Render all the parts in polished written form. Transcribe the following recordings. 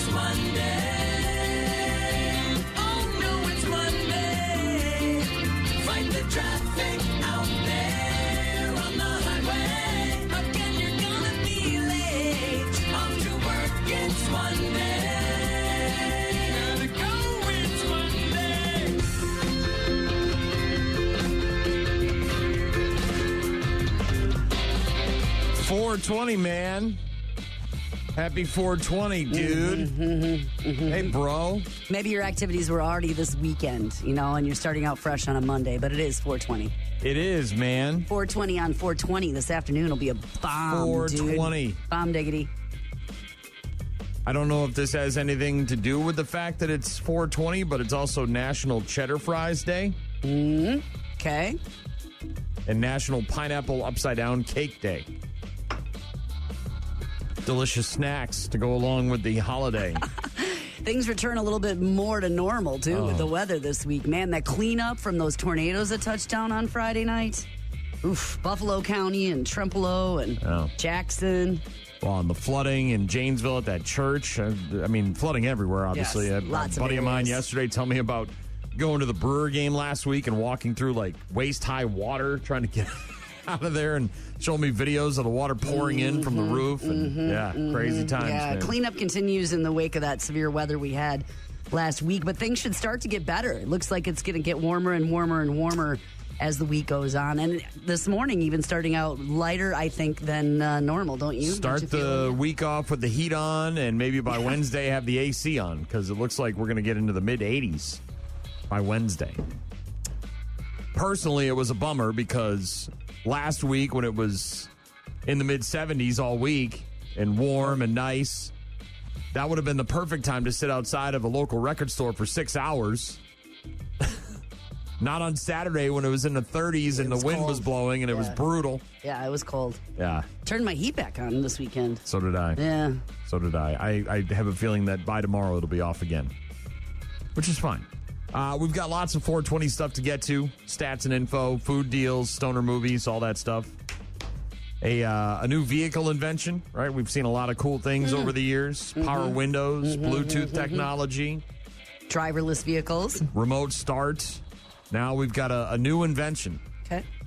it's Monday. Oh, no, it's Monday. Fight the traffic out there on the highway. Again, you're gonna be late. Off to work, it's Monday. Gotta go, it's Monday. 420, man. Happy 420, dude. Hey, bro. Maybe your activities were already this weekend, and you're starting out fresh on a Monday, but it is 420. It is, man. 420 on 420 this afternoon will be a bomb, 420. dude. Bomb diggity. I don't know if this has anything to do with the fact that it's 420, but it's also National Cheddar Fries Day. Okay. And National Pineapple Upside Down Cake Day. Delicious snacks to go along with the holiday. Things return a little bit more to normal, too, with the weather this week. Man, that cleanup from those tornadoes that touched down on Friday night. Oof, Buffalo County and Trempealeau and Jackson. Well, and the flooding in Janesville at that church. I mean, flooding everywhere, obviously. Yes, A lots of buddy of mine areas. yesterday told me about going to the Brewer game last week and walking through, like, waist-high water, trying to get out of there, and showing me videos of the water pouring in from the roof. And crazy times. Yeah, man. cleanup continues in the wake of that severe weather we had last week, but things should start to get better. It looks like it's going to get warmer and warmer and warmer as the week goes on. And this morning, even starting out lighter, I think, than normal, don't you? Start Don't you feel the like week off with the heat on, and maybe by Wednesday have the AC on, because it looks like we're going to get into the mid-80s by Wednesday. Personally, it was a bummer because last week when it was in the mid-70s all week and warm and nice, that would have been the perfect time to sit outside of a local record store for 6 hours. Not on Saturday when it was in the 30s and the wind was blowing and it was brutal. Yeah, it was cold. Yeah. Turned my heat back on this weekend. So did I. Yeah. So did I. I have a feeling that by tomorrow it'll be off again, which is fine. We've got lots of 420 stuff to get to. Stats and info, food deals, stoner movies, all that stuff. A new vehicle invention, right? We've seen a lot of cool things over the years. Power windows, Bluetooth technology. Driverless vehicles. Remote start. Now we've got a new invention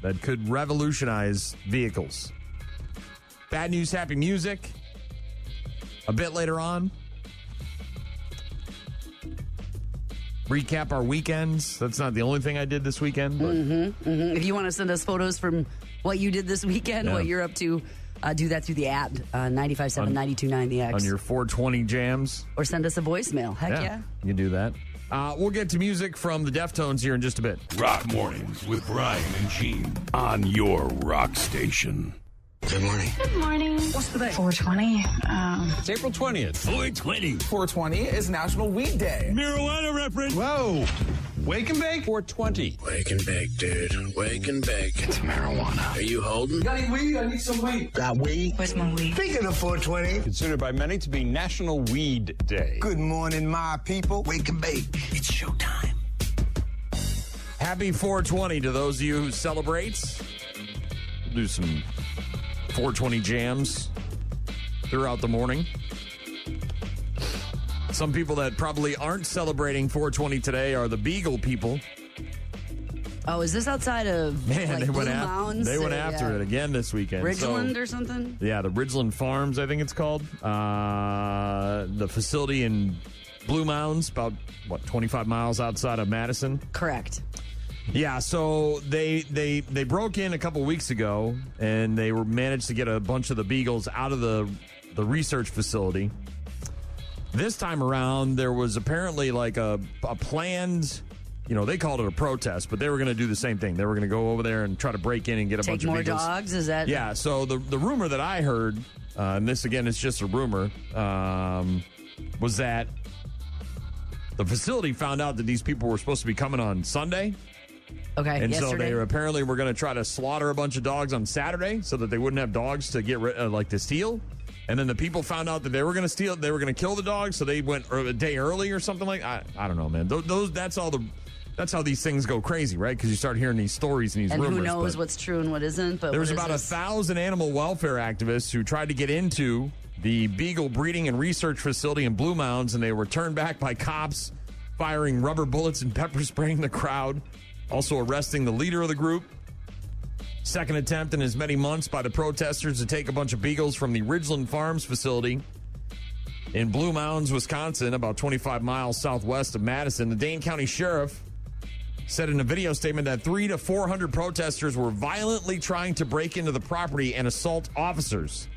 that could revolutionize vehicles. Bad news, happy music. A bit later on. Recap our weekends. That's not the only thing I did this weekend. But If you want to send us photos from what you did this weekend, what you're up to, do that through the app, 95.7, 92.9 The X. On your 420 jams. Or send us a voicemail. Heck yeah. You can do that. We'll get to music from the Deftones here in just a bit. Rock Mornings with Brian and Gene on your rock station. Good morning. Good morning. What's the day? 420. It's April 20th. 420. 420 is National Weed Day. Marijuana reference. Whoa. Wake and bake? 420. Wake and bake, dude. Wake and bake. It's marijuana. Are you holding? Got any weed? I need some weed. Got weed? Where's my weed? Speaking of 420, Considered by many to be National Weed Day. good morning, my people. Wake and bake. It's showtime. Happy 420 to those of you who celebrate. We'll do some 420 jams throughout the morning. Some people that probably aren't celebrating 420 today are the Beagle people. Oh, is this outside of Man, like they Blue went Mounds? They went after it again this weekend. Ridgeland or something? Yeah, the Ridgeland Farms, I think it's called. The facility in Blue Mounds, about, 25 miles outside of Madison? Correct. Yeah, so they broke in a couple weeks ago, and they managed to get a bunch of the Beagles out of the research facility. This time around, there was apparently like a planned, they called it a protest, but they were going to do the same thing. They were going to go over there and try to break in and get a bunch of Take Beagles. more dogs? Is that? Yeah, so the rumor that I heard, and this again is just a rumor, was that the facility found out that these people were supposed to be coming on Sunday. Okay, And yesterday. so they apparently were going to try to slaughter a bunch of dogs on Saturday so that they wouldn't have dogs to get to steal. And then the people found out that they were going to steal. They were going to kill the dogs, so they went a day early or something like. I don't know, man. That's how these things go crazy, right? Because you start hearing these stories and these and rumors. who knows what's true and what isn't? But there was what about is this? 1,000 animal welfare activists who tried to get into the Beagle breeding and research facility in Blue Mounds, and they were turned back by cops firing rubber bullets and pepper spraying the crowd, also arresting the leader of the group. Second attempt in as many months by the protesters to take a bunch of beagles from the Ridgeland Farms facility in Blue Mounds, Wisconsin, about 25 miles southwest of Madison. The Dane County Sheriff said in a video statement that 300 to 400 protesters were violently trying to break into the property and assault officers.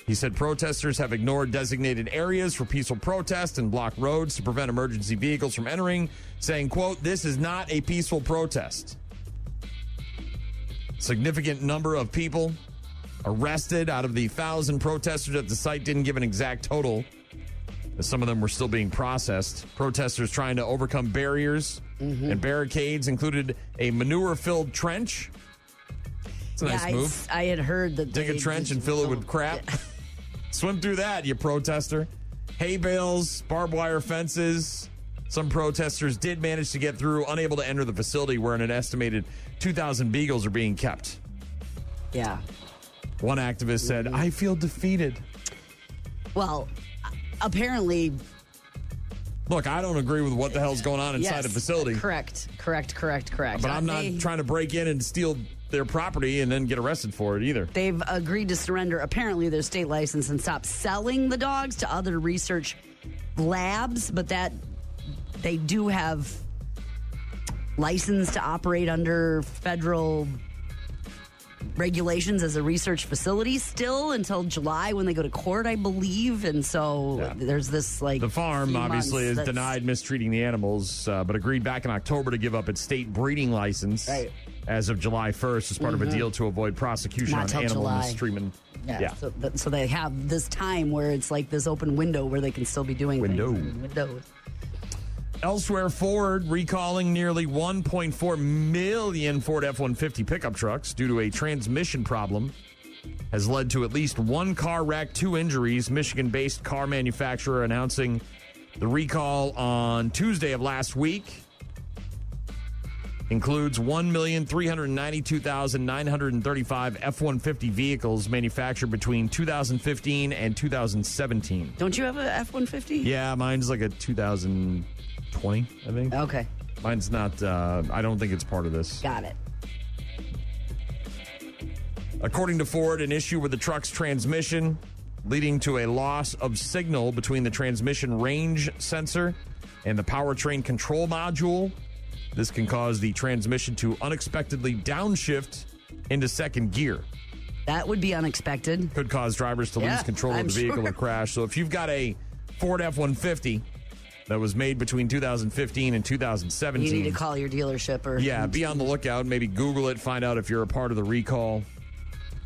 He said protesters have ignored designated areas for peaceful protest and blocked roads to prevent emergency vehicles from entering, saying, quote, "This is not a peaceful protest." Significant number of people arrested out of the 1,000 protesters at the site. Didn't give an exact total, as some of them were still being processed. Protesters trying to overcome barriers and barricades included a manure-filled trench. It's a nice move. I had heard that Dig a trench and fill it with crap. Swim through that, you protester. Hay bales, barbed wire fences. Some protesters did manage to get through, unable to enter the facility where an estimated 2,000 beagles are being kept. Yeah. One activist said, "I feel defeated." Well, apparently... Look, I don't agree with what the hell's going on inside the facility. Correct. But I'm not trying to break in and steal their property and then get arrested for it either. They've agreed to surrender, apparently, their state license and stop selling the dogs to other research labs, but that they do have license to operate under federal regulations as a research facility still until July when they go to court, I believe. And so there's this like... The farm obviously has denied mistreating the animals, but agreed back in October to give up its state breeding license as of July 1st as part of a deal to avoid prosecution on animal mistreatment. Yeah. So they have this time where it's like this open window where they can still be doing things. Elsewhere, Ford recalling nearly 1.4 million Ford F-150 pickup trucks due to a transmission problem has led to at least one car wreck, 2 injuries. Michigan-based car manufacturer announcing the recall on Tuesday of last week includes 1,392,935 F-150 vehicles manufactured between 2015 and 2017. Don't you have an F-150? Yeah, mine's like a 2020, I think. Okay. Mine's not, I don't think it's part of this. Got it. According to Ford, an issue with the truck's transmission leading to a loss of signal between the transmission range sensor and the powertrain control module. This can cause the transmission to unexpectedly downshift into second gear. That would be unexpected. Could cause drivers to lose control of the vehicle or crash. So if you've got a Ford F-150 that was made between 2015 and 2017. You need to call your dealership or... Yeah, be on the lookout. Maybe Google it. Find out if you're a part of the recall.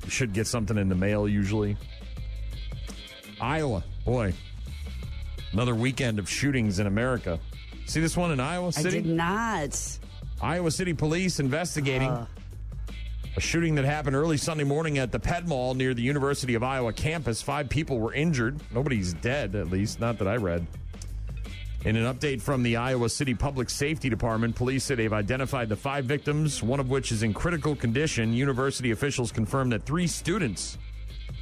You should get something in the mail usually. Iowa. Boy. Another weekend of shootings in America. See this one in Iowa City? I did not. Iowa City police investigating a shooting that happened early Sunday morning at the Ped Mall near the University of Iowa campus. 5 people were injured. Nobody's dead, at least. Not that I read. In an update from the Iowa City Public Safety Department, police say they've identified the 5 victims, one of which is in critical condition. University officials confirmed that 3 students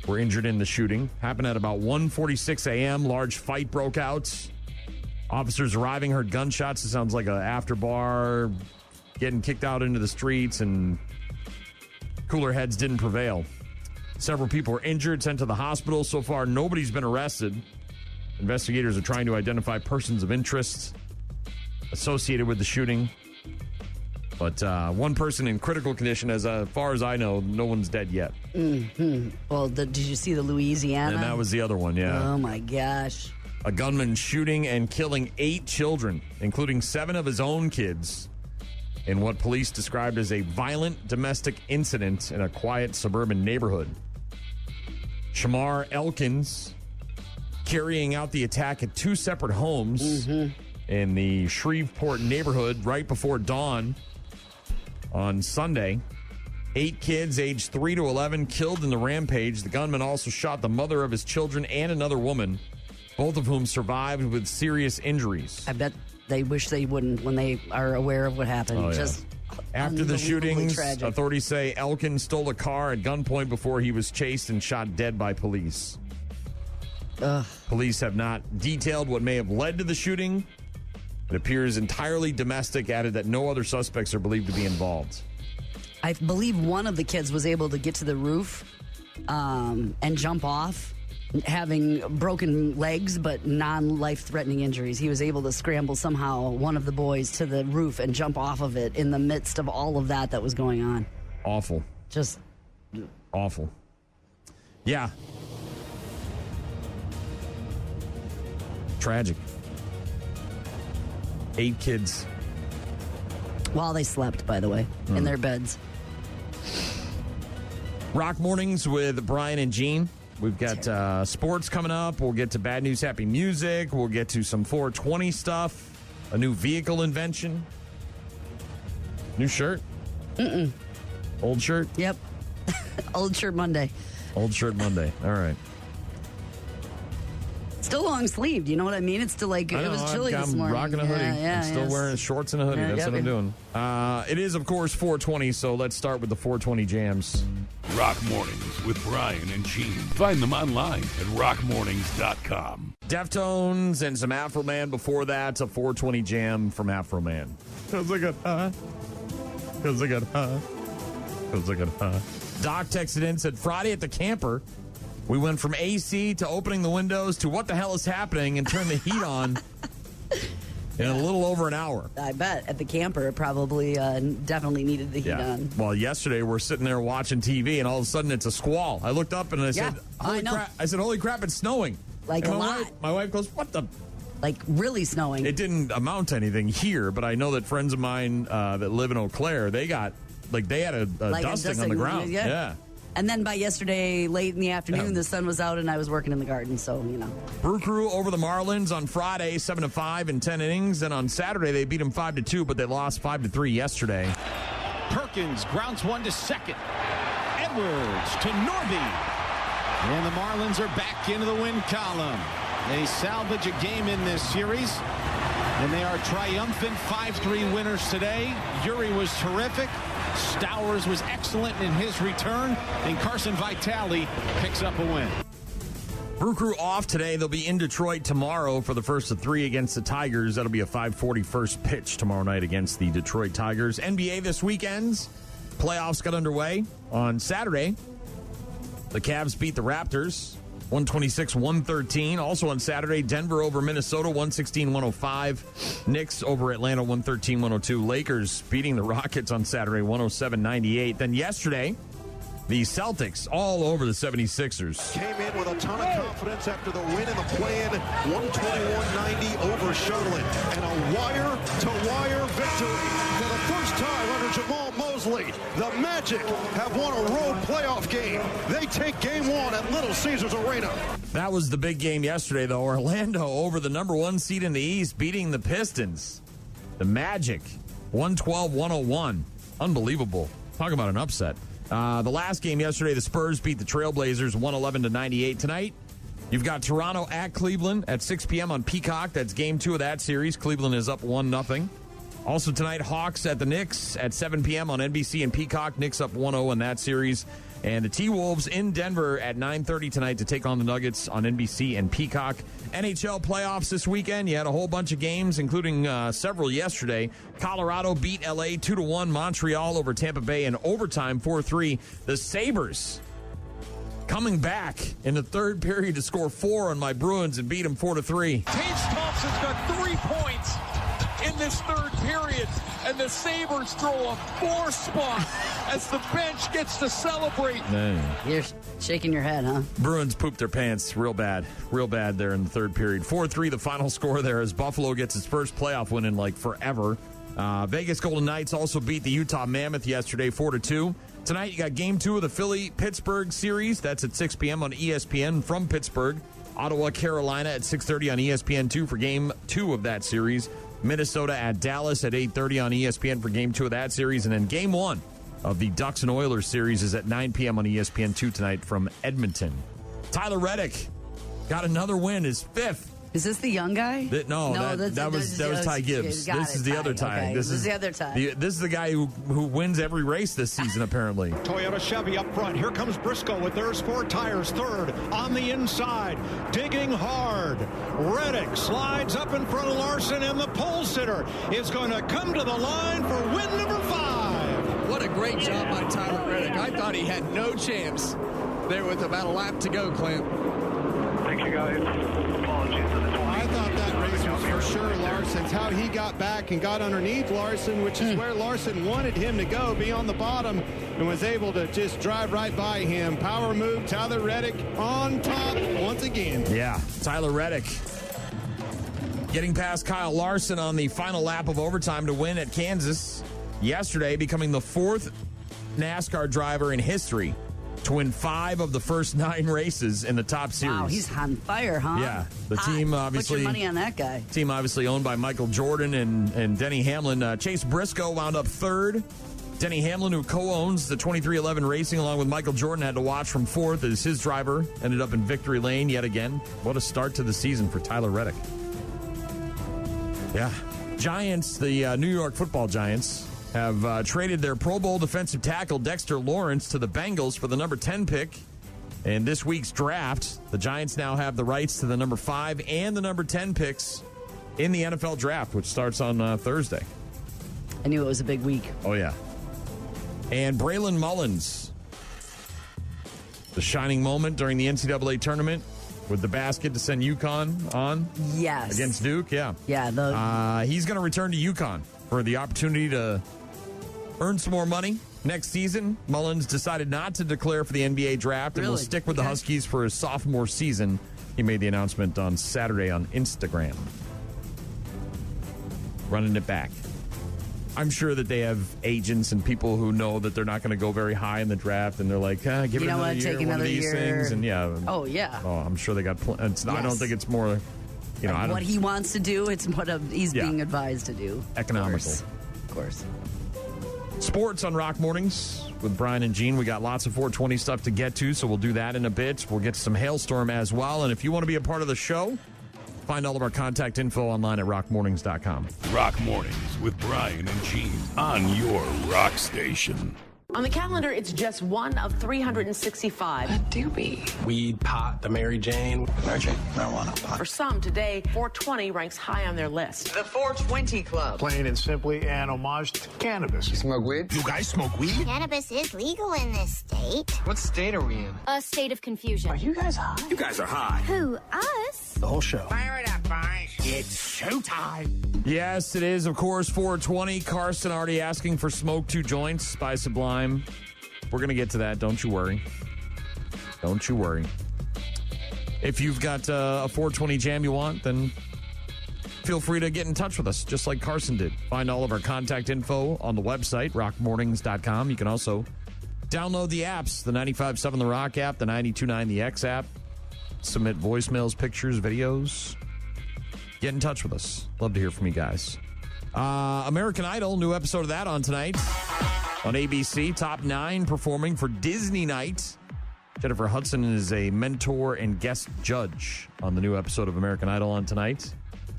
were injured in the shooting. Happened at about 1:46 a.m. Large fight broke out. Officers arriving heard gunshots. It sounds like an after bar, getting kicked out into the streets, and cooler heads didn't prevail. Several people were injured, sent to the hospital. So far, nobody's been arrested. Investigators are trying to identify persons of interest associated with the shooting. But one person in critical condition, as far as I know, no one's dead yet. Mm-hmm. Well, did you see the Louisiana? And that was the other one, yeah. Oh, my gosh. A gunman shooting and killing 8 children, including 7 of his own kids, in what police described as a violent domestic incident in a quiet suburban neighborhood. Shamar Elkins carrying out the attack at 2 separate homes in the Shreveport neighborhood right before dawn on Sunday. 8 kids aged 3 to 11 killed in the rampage. The gunman also shot the mother of his children and another woman, both of whom survived with serious injuries. I bet they wish they wouldn't when they are aware of what happened. Oh, yeah. Just after the shootings, tragic. Authorities say Elkin stole a car at gunpoint before he was chased and shot dead by police. Police have not detailed what may have led to the shooting. It appears entirely domestic, added that no other suspects are believed to be involved. I believe one of the kids was able to get to the roof and jump off, having broken legs but non-life-threatening injuries. He was able to scramble somehow, one of the boys, to the roof and jump off of it in the midst of all of that was going on. Awful. Just awful. Yeah. Tragic. 8 kids. While they slept, by the way, in their beds. Rock Mornings with Brian and Gene. We've got sports coming up. We'll get to bad news, happy music. We'll get to some 420 stuff. A new vehicle invention. New shirt? Mm-mm. Old shirt? Yep. Old shirt Monday. Old shirt Monday. All right. Still long sleeved, you know what I mean? It's still like, it was chilly this morning. I'm rocking a hoodie. I'm still wearing shorts and a hoodie. That's what I'm doing. It is, of course, 420, so let's start with the 420 jams. Rock Mornings with Brian and Gene. Find them online at rockmornings.com. Deftones and some Afro Man before that. A 420 jam from Afro Man. Cause I got Cause I got Cause I got Doc texted in, said Friday at the camper, we went from AC to opening the windows to what the hell is happening and turned the heat on in a little over an hour. I bet at the camper, it probably definitely needed the heat on. Well, yesterday we're sitting there watching TV, and all of a sudden it's a squall. I looked up and I said, "Holy crap!" I said, "Holy crap! It's snowing!" Like and a lot. My wife goes, "What the?" Like really snowing. It didn't amount to anything here, but I know that friends of mine that live in Eau Claire, they had a dusting on the ground. Yeah. And then by yesterday, late in the afternoon, the sun was out and I was working in the garden, so, you know. Brew Crew over the Marlins on Friday, 7-5 in 10 innings. And on Saturday, they beat them 5-2, but they lost 5-3 yesterday. Perkins grounds one to second. Edwards to Norby. And the Marlins are back into the win column. They salvage a game in this series. And they are triumphant 5-3 winners today. Uri was terrific. Stowers was excellent in his return, and Carson Vitale picks up a win. Brew Crew off today. They'll be in Detroit tomorrow for the first of 3 against the Tigers. That'll be a 5:40 first pitch tomorrow night against the Detroit Tigers. NBA this weekend. Playoffs got underway on Saturday. The Cavs beat the Raptors 126-113. Also on Saturday, Denver over Minnesota 116-105. Knicks over Atlanta 113-102. Lakers beating the Rockets on Saturday 107-98. Then yesterday, the Celtics all over the 76ers. Came in with a ton of confidence after the win in the play-in, 121-90 over Charlotte. And a wire-to-wire victory for the first time under Jamal Mosley. The Magic have won a road playoff game. They take game 1 at Little Caesars Arena. That was the big game yesterday, though. Orlando over the number 1 seed in the East, beating the Pistons. The Magic, 112-101. Unbelievable. Talk about an upset. The last game yesterday, the Spurs beat the Trailblazers 111-98. Tonight, you've got Toronto at Cleveland at 6 p.m. on Peacock. That's game 2 of that series. Cleveland is up 1-0. Also tonight, Hawks at the Knicks at 7 p.m. on NBC and Peacock. Knicks up 1-0 in that series. And the T-Wolves in Denver at 9:30 tonight to take on the Nuggets on NBC and Peacock. NHL playoffs this weekend. You had a whole bunch of games, including several yesterday. Colorado beat L.A. 2-1. Montreal over Tampa Bay in overtime 4-3. The Sabres coming back in the third period to score 4 on my Bruins and beat them 4-3. Tage Thompson's got 3 points in this third period, and the Sabres throw a 4 spot as the bench gets to celebrate. Man. You're shaking your head, huh? Bruins pooped their pants real bad there in the third period. 4-3 the final score there as Buffalo gets its first playoff win in like forever. Vegas Golden Knights also beat the Utah Mammoth yesterday 4-2. Tonight you got game 2 of the Philly-Pittsburgh series. That's at 6 p.m. on ESPN from Pittsburgh. Ottawa, Carolina at 6:30 on ESPN2 for game 2 of that series. Minnesota at Dallas at 8:30 on ESPN for game 2 of that series. And then game 1 of the Ducks and Oilers series is at 9 p.m. on ESPN2 tonight from Edmonton. Tyler Reddick got another win, his 5th Is this the young guy? That was Ty Gibbs. This is the other Ty. Okay. This is the other Ty. This is the guy who wins every race this season, apparently. Toyota Chevy up front. Here comes Briscoe with their sport tires. Third on the inside. Digging hard. Reddick slides up in front of Larson, and the pole sitter is going to come to the line for win number 5. What a great job by Tyler Reddick. I thought he had no chance there with about a lap to go, Clint. Thank you, guys. Apologies to the 20. I thought that race was for sure Larson's. How he got back and got underneath Larson, which is where Larson wanted him to go, be on the bottom, and was able to just drive right by him. Power move, Tyler Reddick on top once again. Yeah, Tyler Reddick getting past Kyle Larson on the final lap of overtime to win at Kansas yesterday, becoming the 4th NASCAR driver in history to win 5 of the first 9 races in the top series. Wow, he's on fire, huh? Yeah, the team obviously. Put your money on that guy. Team obviously owned by Michael Jordan and Denny Hamlin. Chase Briscoe wound up 3rd. Denny Hamlin, who co-owns the 2311 Racing along with Michael Jordan, had to watch from 4th as his driver ended up in victory lane yet again. What a start to the season for Tyler Reddick. Yeah. Giants, the New York Football Giants, have traded their Pro Bowl defensive tackle Dexter Lawrence to the Bengals for the number 10 pick. In this week's draft, the Giants now have the rights to the number 5 and the number 10 picks in the NFL draft, which starts on Thursday. I knew it was a big week. Oh, yeah. And Braylon Mullins, the shining moment during the NCAA tournament with the basket to send UConn on. Yes. Against Duke, yeah. Yeah. He's going to return to UConn for the opportunity to earn some more money next season. Mullins decided not to declare for the NBA draft and will stick with the Huskies for his sophomore season. He made the announcement on Saturday on Instagram. Running it back. I'm sure that they have agents and people who know that they're not going to go very high in the draft, and they're like, give it another year, take one another of these year. things. And Oh, yeah. Oh, I'm sure they got I don't think it's more, like what he wants to do, it's what he's being advised to do. Economical. Of course. Sports on Rock Mornings with Brian and Gene. We got lots of 420 stuff to get to, so we'll do that in a bit. We'll get to some Hailstorm as well. And if you want to be a part of the show, find all of our contact info online at rockmornings.com. Rock Mornings with Brian and Gene on your rock station. On the calendar, it's just one of 365. What do we? Weed, pot, the Mary Jane. Mary Jane, marijuana, pot. For some, today, 420 ranks high on their list. The 420 Club. Plain and simply an homage to cannabis. You smoke weed? You guys smoke weed? Cannabis is legal in this state. What state are we in? A state of confusion. Are you guys high? You guys are high. Who, us? The whole show. Fire it up, boys. It's showtime. Yes, it is, of course, 420. Carson already asking for Smoke 2 Joints by Sublime. We're going to get to that. Don't you worry. Don't you worry. If you've got a 420 jam you want, then feel free to get in touch with us, just like Carson did. Find all of our contact info on the website, rockmornings.com. You can also download the apps, the 95.7 The Rock app, the 92.9 The X app. Submit voicemails, pictures, videos. Get in touch with us. Love to hear from you guys. American Idol, new episode of that on tonight on ABC. Top 9 performing for Disney Night. Jennifer Hudson is a mentor and guest judge on the new episode of American Idol on tonight.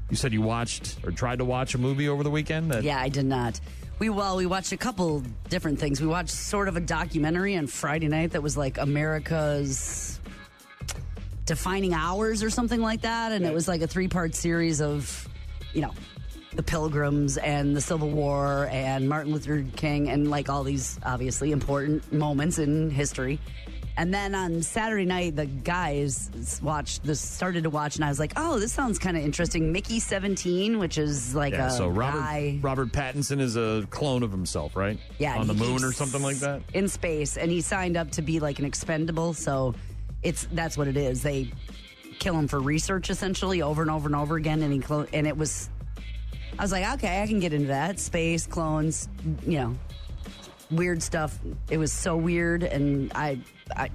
You said you watched or tried to watch a movie over the weekend? Yeah, I did not. We watched a couple different things. We watched sort of a documentary on Friday night that was like America's Defining Hours or something like that. And it was like a 3-part series of, the Pilgrims and the Civil War and Martin Luther King and like all these obviously important moments in history. And then on Saturday night, the guys started to watch, and I was like, oh, this sounds kind of interesting. Mickey 17, which is like guy. Robert Pattinson is a clone of himself, right? Yeah. On the moon or something like that? In space, and he signed up to be like an expendable, so that's what it is. They kill him for research, essentially, over and over and over again, and it was... I was like, okay, I can get into that. Space, clones, weird stuff. It was so weird, and I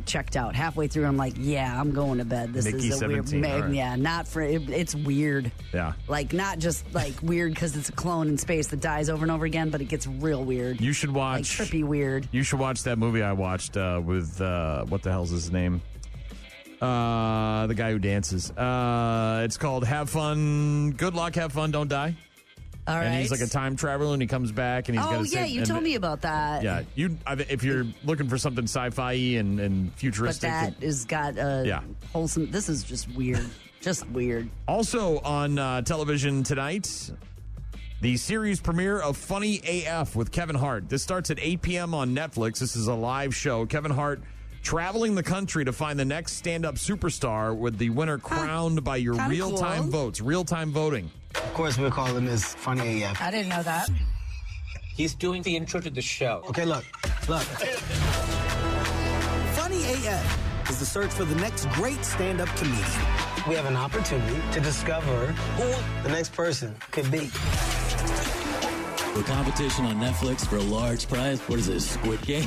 checked out halfway through. I'm like, yeah, I'm going to bed. This Mickey is a 17, weird, right. yeah, not for it's weird. Yeah, like not just like weird because it's a clone in space that dies over and over again, but it gets real weird. You should watch like trippy weird. You should watch that movie I watched with what the hell's his name? The guy who dances. It's called Have Fun, Good Luck, Have Fun, Don't Die. All right. And he's like a time traveler, and he comes back, and he's got to yeah, you told me about that. Yeah, if you're looking for something sci-fi and But futuristic. that has got wholesome. This is just weird. Just weird. Also on television tonight, the series premiere of Funny AF with Kevin Hart. This starts at 8 p.m. on Netflix. This is a live show. Kevin Hart traveling the country to find the next stand-up superstar, with the winner crowned by your real-time votes. Real-time voting. Of course, we'll call him as Funny AF. I didn't know that. He's doing the intro to the show. Okay, look. Funny AF is the search for the next great stand-up comedian. We have an opportunity to discover who the next person could be. The competition on Netflix for a large prize. What is this, Squid Game?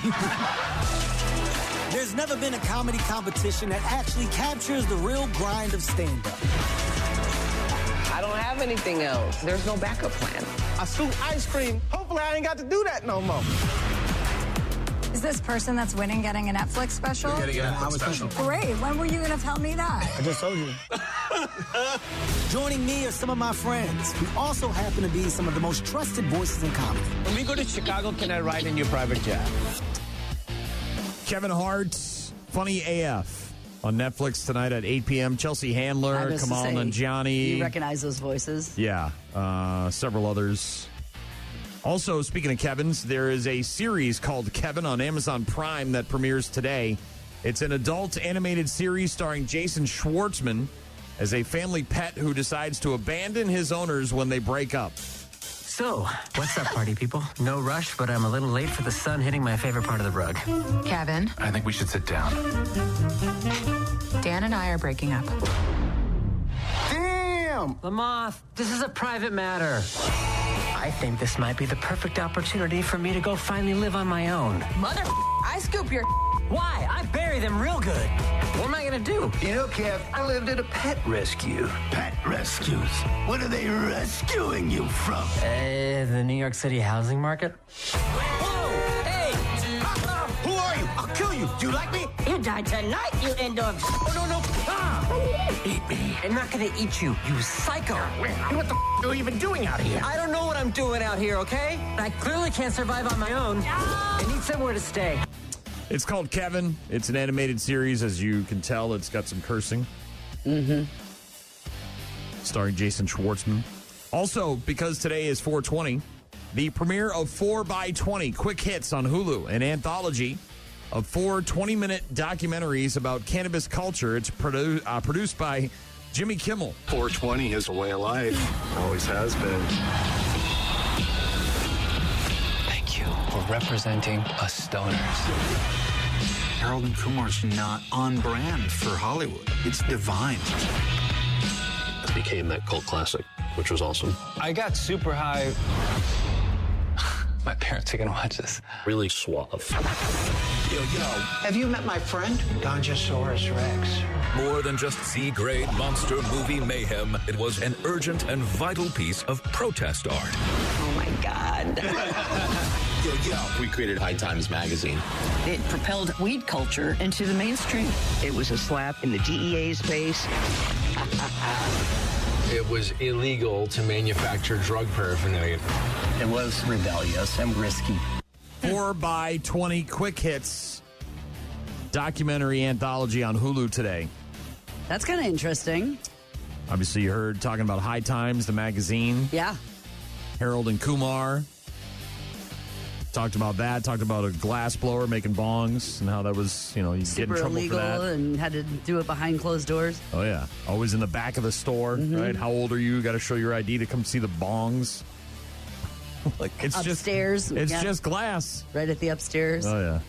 There's never been a comedy competition that actually captures the real grind of stand-up. I don't have anything else. There's no backup plan. I scoop ice cream. Hopefully I ain't got to do that no more. Is this person that's winning getting a Netflix special? You're getting a Netflix special. Great. When were you going to tell me that? I just told you. Joining me are some of my friends who also happen to be some of the most trusted voices in comedy. When we go to Chicago, can I ride in your private jet? Kevin Hart, Funny AF on Netflix tonight at 8 p.m. Chelsea Handler, Kamal Nanjiani. You recognize those voices? Yeah, several others. Also, speaking of Kevins, there is a series called Kevin on Amazon Prime that premieres today. It's an adult animated series starring Jason Schwartzman as a family pet who decides to abandon his owners when they break up. So, what's up, party people? No rush, but I'm a little late for the sun hitting my favorite part of the rug. Kevin, I think we should sit down. Dan and I are breaking up. Damn! Lamoth, this is a private matter. I think this might be the perfect opportunity for me to go finally live on my own. Mother, I scoop your. Why? I bury them real good. What am I going to do? You know, Kev, I lived at a pet rescue. Pet rescues. What are they rescuing you from? The New York City housing market. Whoa! Hey! Who are you? I'll kill you. Do you like me? You die tonight, you indoor. Oh, no. Eat me. I'm not going to eat you, you psycho. What the are you even doing out here? I don't know what I'm doing out here, okay? I clearly can't survive on my own. I need somewhere to stay. It's called Kevin. It's an animated series. As you can tell, it's got some cursing. Mm-hmm. Starring Jason Schwartzman. Also, because today is 420, the premiere of 4x20 Quick Hits on Hulu, an anthology of 4 20-minute documentaries about cannabis culture. It's produced by Jimmy Kimmel. 420 is a way of life. Always has been. Thank you for representing us stoners. Harold and Kumar's not on brand for Hollywood. It's divine. It became that cult classic, which was awesome. I got super high. My parents are gonna watch this. Really suave. Yo, have you met my friend? Donjosaurus Rex. More than just C-grade monster movie mayhem, it was an urgent and vital piece of protest art. Oh, my God. We created High Times magazine. It propelled weed culture into the mainstream. It was a slap in the DEA's face. It was illegal to manufacture drug paraphernalia. It was rebellious and risky. 4x20 Quick Hits documentary anthology on Hulu today. That's kind of interesting. Obviously, you heard talking about High Times, the magazine. Yeah. Harold and Kumar talked about that. Talked about a glass blower making bongs and how that was, you get in super trouble illegal for that. And had to do it behind closed doors. Oh, yeah. Always in the back of the store, right? How old are you? Got to show your ID to come see the bongs. Like it's upstairs. It's just glass. Right at the upstairs. Oh, yeah.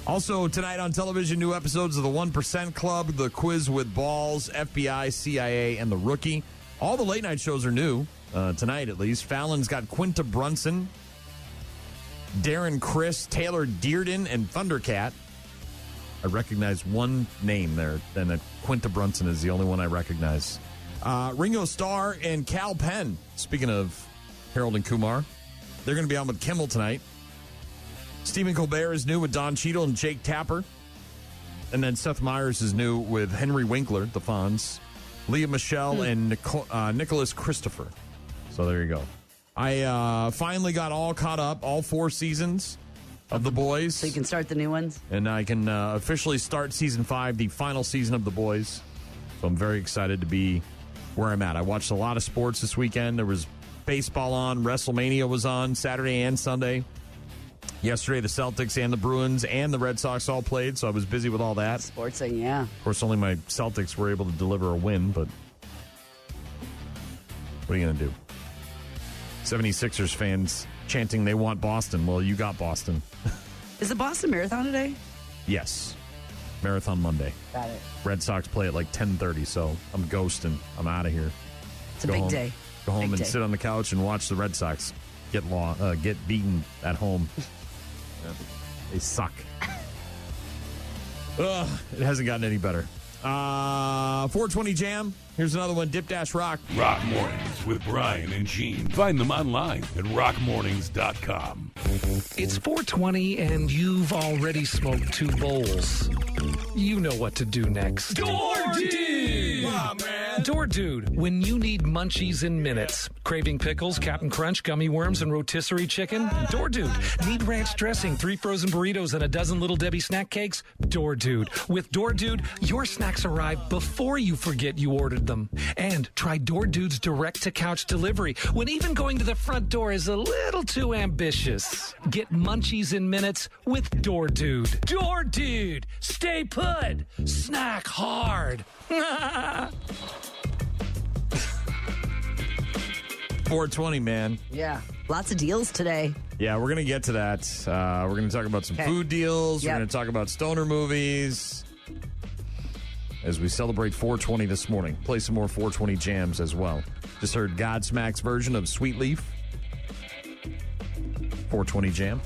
Also, tonight on television, new episodes of The 1% Club, The Quiz with Balls, FBI, CIA, and The Rookie. All the late night shows are new, tonight at least. Fallon's got Quinta Brunson, Darren Criss, Taylor Dearden, and Thundercat. I recognize one name there, and Quinta Brunson is the only one I recognize. Ringo Starr and Cal Penn, speaking of Harold and Kumar, they're going to be on with Kimmel tonight. Stephen Colbert is new with Don Cheadle and Jake Tapper. And then Seth Meyers is new with Henry Winkler, the Fonz, Leah Michelle, and Nicholas Christopher. So there you go. I finally got all caught up, all 4 seasons of The Boys. So you can start the new ones? And I can officially start season 5, the final season of The Boys. So I'm very excited to be where I'm at. I watched a lot of sports this weekend. There was baseball on. WrestleMania was on Saturday and Sunday. Yesterday, the Celtics and the Bruins and the Red Sox all played, so I was busy with all that. Sportsing, yeah. Of course, only my Celtics were able to deliver a win, but what are you going to do? 76ers fans chanting they want Boston. Well, you got Boston. Is the Boston Marathon today? Yes. Marathon Monday. Got it. Red Sox play at like 10:30, so I'm ghosting. I'm out of here. It's a big day. Go home Big and day. sit on the couch and watch the Red Sox get beaten at home. They suck. Ugh, it hasn't gotten any better. 420 Jam. Here's another one. Dip Dash Rock. Rock Mornings with Brian and Gene. Find them online at rockmornings.com. It's 420 and you've already smoked 2 bowls. You know what to do next. Door Dude! Wow, man. Door Dude, when you need munchies in minutes. Craving pickles, Captain Crunch, gummy worms, and rotisserie chicken? Door Dude. Need ranch dressing, 3 frozen burritos, and a dozen Little Debbie snack cakes? Door Dude. With Door Dude, your snacks arrive before you forget you ordered them. And try Door Dude's direct-to-couch delivery when even going to the front door is a little too ambitious. Get munchies in minutes with Door Dude. Door Dude. Stay put. Snack hard. 420, man. Yeah. Lots of deals today. Yeah, we're going to get to that. We're going to talk about some food deals. Yep. We're going to talk about stoner movies as we celebrate 420 this morning. Play some more 420 jams as well. Just heard Godsmack's version of Sweet Leaf. 420 jam.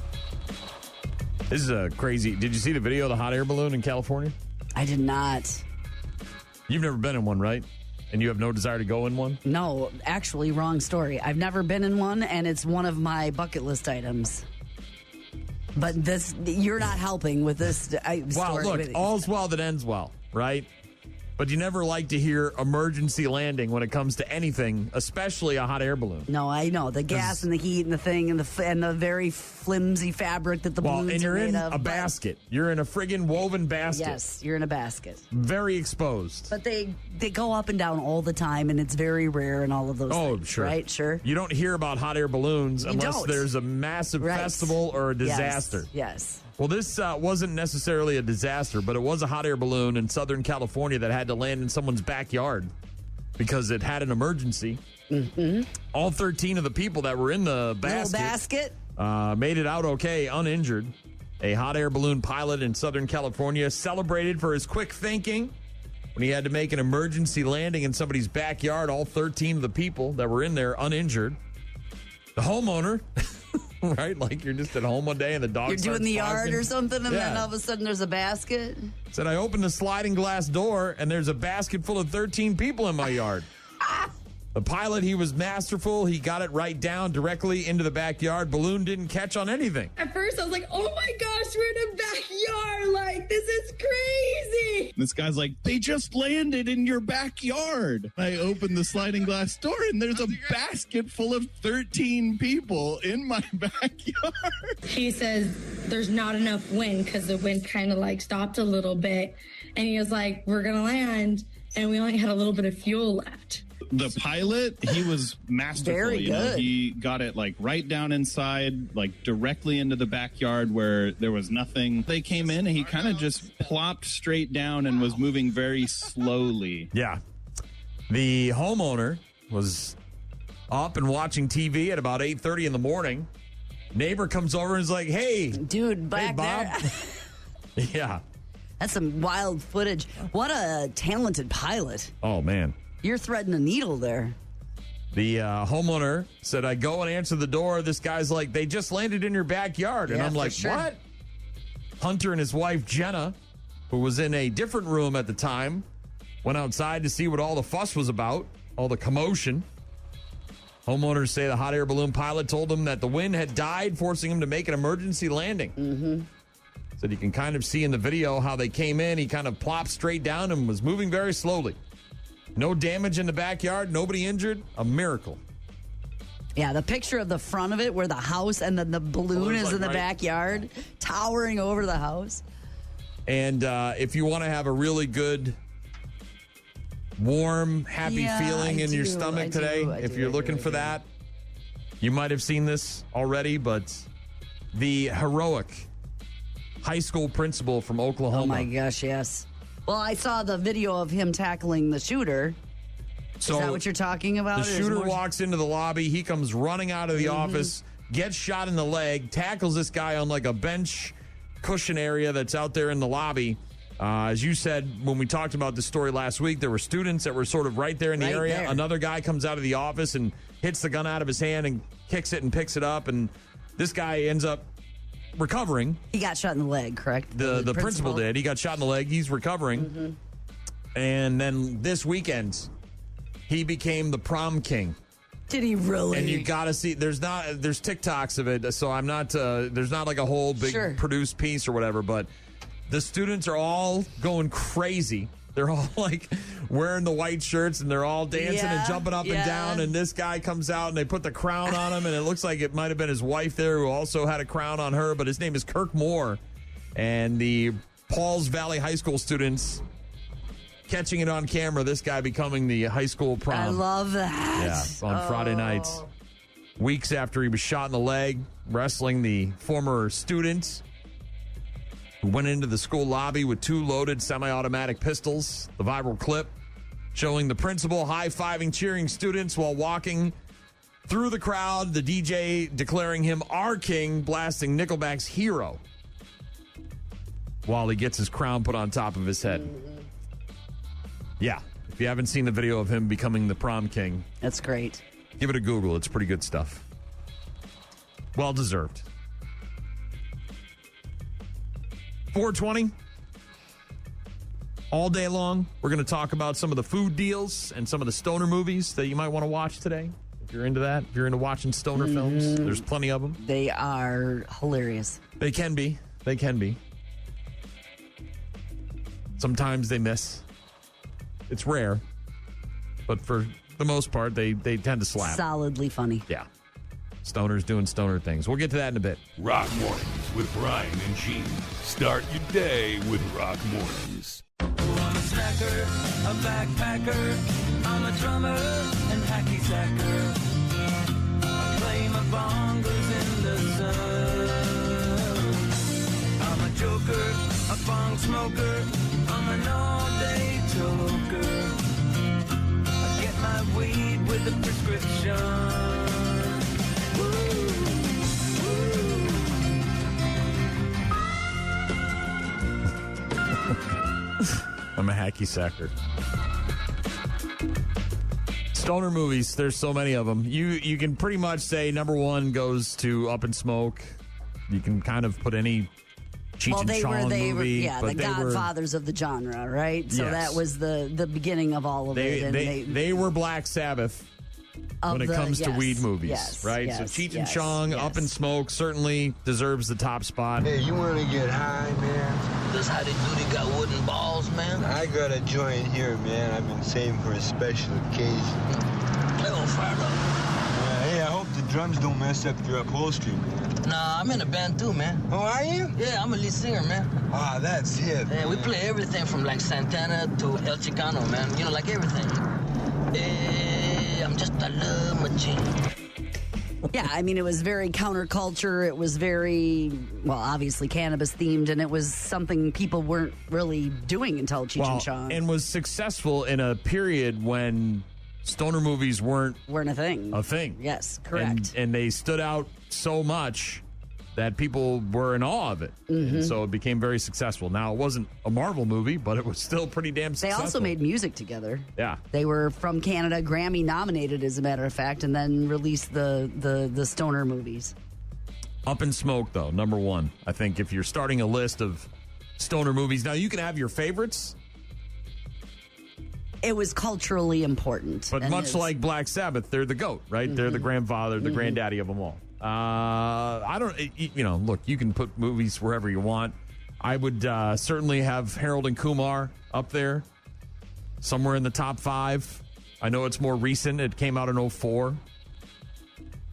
This is a crazy... Did you see the video of the hot air balloon in California? I did not. You've never been in one, right? And you have no desire to go in one? No, actually, wrong story. I've never been in one, and it's one of my bucket list items. But this, you're not helping with this Well, story. look, all's well that ends well, right? But you never like to hear emergency landing when it comes to anything, especially a hot air balloon. No, I know. The gas and the heat and the thing and the very flimsy fabric that the balloons and you're are made in of. a basket. You're in a friggin' woven basket. Yes, you're in a basket. Very exposed. But they go up and down all the time, and it's very rare and all of those things. Sure. Right? Sure. You don't hear about hot air balloons unless don't. there's a massive festival or a disaster. Yes. Well, this wasn't necessarily a disaster, but it was a hot air balloon in Southern California that had to land in someone's backyard because it had an emergency. Mm-hmm. All 13 of the people that were in the basket made it out okay, uninjured. A hot air balloon pilot in Southern California celebrated for his quick thinking when he had to make an emergency landing in somebody's backyard. All 13 of the people that were in there uninjured. The homeowner... Right? Like you're just at home one day and the dog You're doing the yard or something, and then all of a sudden there's a basket. Said, I opened the sliding glass door and there's a basket full of 13 people in my yard. The pilot, he was masterful. He got it right down directly into the backyard. Balloon didn't catch on anything. At first, I was like, oh my gosh, we're in a backyard. Like, this is crazy. This guy's like, they just landed in your backyard. I opened the sliding glass door, and there's a basket full of 13 people in my backyard. He says there's not enough wind because the wind kind of like stopped a little bit. And he was like, we're going to land. And we only had a little bit of fuel left. The pilot, he was masterful. Very good. He got it like right down inside, like directly into the backyard where there was nothing. They came in and he kind of just plopped straight down and was moving very slowly. Yeah. The homeowner was up and watching TV at about 8:30 in the morning. Neighbor comes over and is like, hey. Dude, back Bob. there. Yeah. That's some wild footage. What a talented pilot. Oh, man. You're threading a needle there. The homeowner said, I go and answer the door. This guy's like, they just landed in your backyard. And I'm like, what? Hunter and his wife, Jenna, who was in a different room at the time, went outside to see what all the fuss was about, all the commotion. Homeowners say the hot air balloon pilot told them that the wind had died, forcing him to make an emergency landing. Mm-hmm. So you can kind of see in the video how they came in. He kind of plopped straight down and was moving very slowly. No damage in the backyard, nobody injured. A miracle. Yeah, the picture of the front of it where the house and then the balloon is in the backyard, towering over the house. And if you want to have a really good, warm, happy feeling in your stomach today, if you're looking for that, you might have seen this already, but the heroic high school principal from Oklahoma. Oh, my gosh, yes. Well, I saw the video of him tackling the shooter. So is that what you're talking about? The shooter walks into the lobby. He comes running out of the office, gets shot in the leg, tackles this guy on like a bench cushion area that's out there in the lobby. As you said, when we talked about this story last week, there were students that were sort of right there in the area. There. Another guy comes out of the office and hits the gun out of his hand and kicks it and picks it up. And this guy ends up recovering. He got shot in the leg, correct? The principal did. He got shot in the leg. He's recovering. And then this weekend, he became the prom king. Did he really? And you got to see, there's TikToks of it, so I'm not, there's not like a whole big produced piece or whatever, but the students are all going crazy. They're all like wearing the white shirts and they're all dancing and jumping up and down. And this guy comes out and they put the crown on him. And it looks like it might have been his wife there who also had a crown on her. But his name is Kirk Moore. And the Pauls Valley High School students catching it on camera, this guy becoming the high school prom. I love that. Yeah, on Friday nights. Weeks after he was shot in the leg, wrestling the former student who went into the school lobby with 2 loaded semi-automatic pistols. The viral clip showing the principal high-fiving, cheering students while walking through the crowd. The DJ declaring him our king, blasting Nickelback's Hero while he gets his crown put on top of his head. Yeah, if you haven't seen the video of him becoming the prom king, that's great. Give it a Google. It's pretty good stuff. Well deserved. 420. All day long, we're going to talk about some of the food deals and some of the stoner movies that you might want to watch today. If you're into that, if you're into watching stoner films, there's plenty of them. They are hilarious. They can be. They can be. Sometimes they miss. It's rare. But for the most part, they tend to slap. Solidly funny. Yeah. Stoners doing stoner things. We'll get to that in a bit. Rock Mornings with Brian and Gene. Start your day with Rock Mornings. I'm a snacker, a backpacker. I'm a drummer and hacky sacker. I play my bongos in the sun. I'm a joker, a bong smoker. I'm an all-day toker. I get my weed with a prescription. I'm a hacky sacker. Stoner movies, there's so many of them. You can pretty much say number one goes to Up in Smoke. You can kind of put any Cheech and Chong movie. Yeah, the godfathers of the genre, right? So that was the beginning of all of it. And they were Black Sabbath when it comes to weed movies, right? So Cheech and Chong, Up in Smoke certainly deserves the top spot. Hey, you want to get high, man? Does Howdy Doody got wooden balls, man? I got a joint here, man. I've been saving for a special occasion. Play on fire up. Hey, I hope the drums don't mess up your upholstery, man. Nah, I'm in a band too, man. Oh, are you? Yeah, I'm a lead singer, man. Ah, that's hip. Yeah, we play everything from like Santana to El Chicano, man. You know, like everything. Hey, I'm just a love machine. Yeah, I mean, it was very counterculture. It was very, well, obviously cannabis themed, and it was something people weren't really doing until Cheech and Chong. And was successful in a period when stoner movies weren't a thing. A thing. Yes, correct. And they stood out so much that people were in awe of it. And so it became very successful. Now, it wasn't a Marvel movie, but it was still pretty damn successful. They also made music together. Yeah. They were from Canada, Grammy nominated, as a matter of fact, and then released the stoner movies. Up in Smoke, though, number one. I think if you're starting a list of stoner movies, now you can have your favorites. It was culturally important. But much like Black Sabbath, they're the GOAT, right? They're the grandfather, the granddaddy of them all. I don't, look, you can put movies wherever you want. I would certainly have Harold and Kumar up there, somewhere in the top 5. I know it's more recent. It came out in 2004.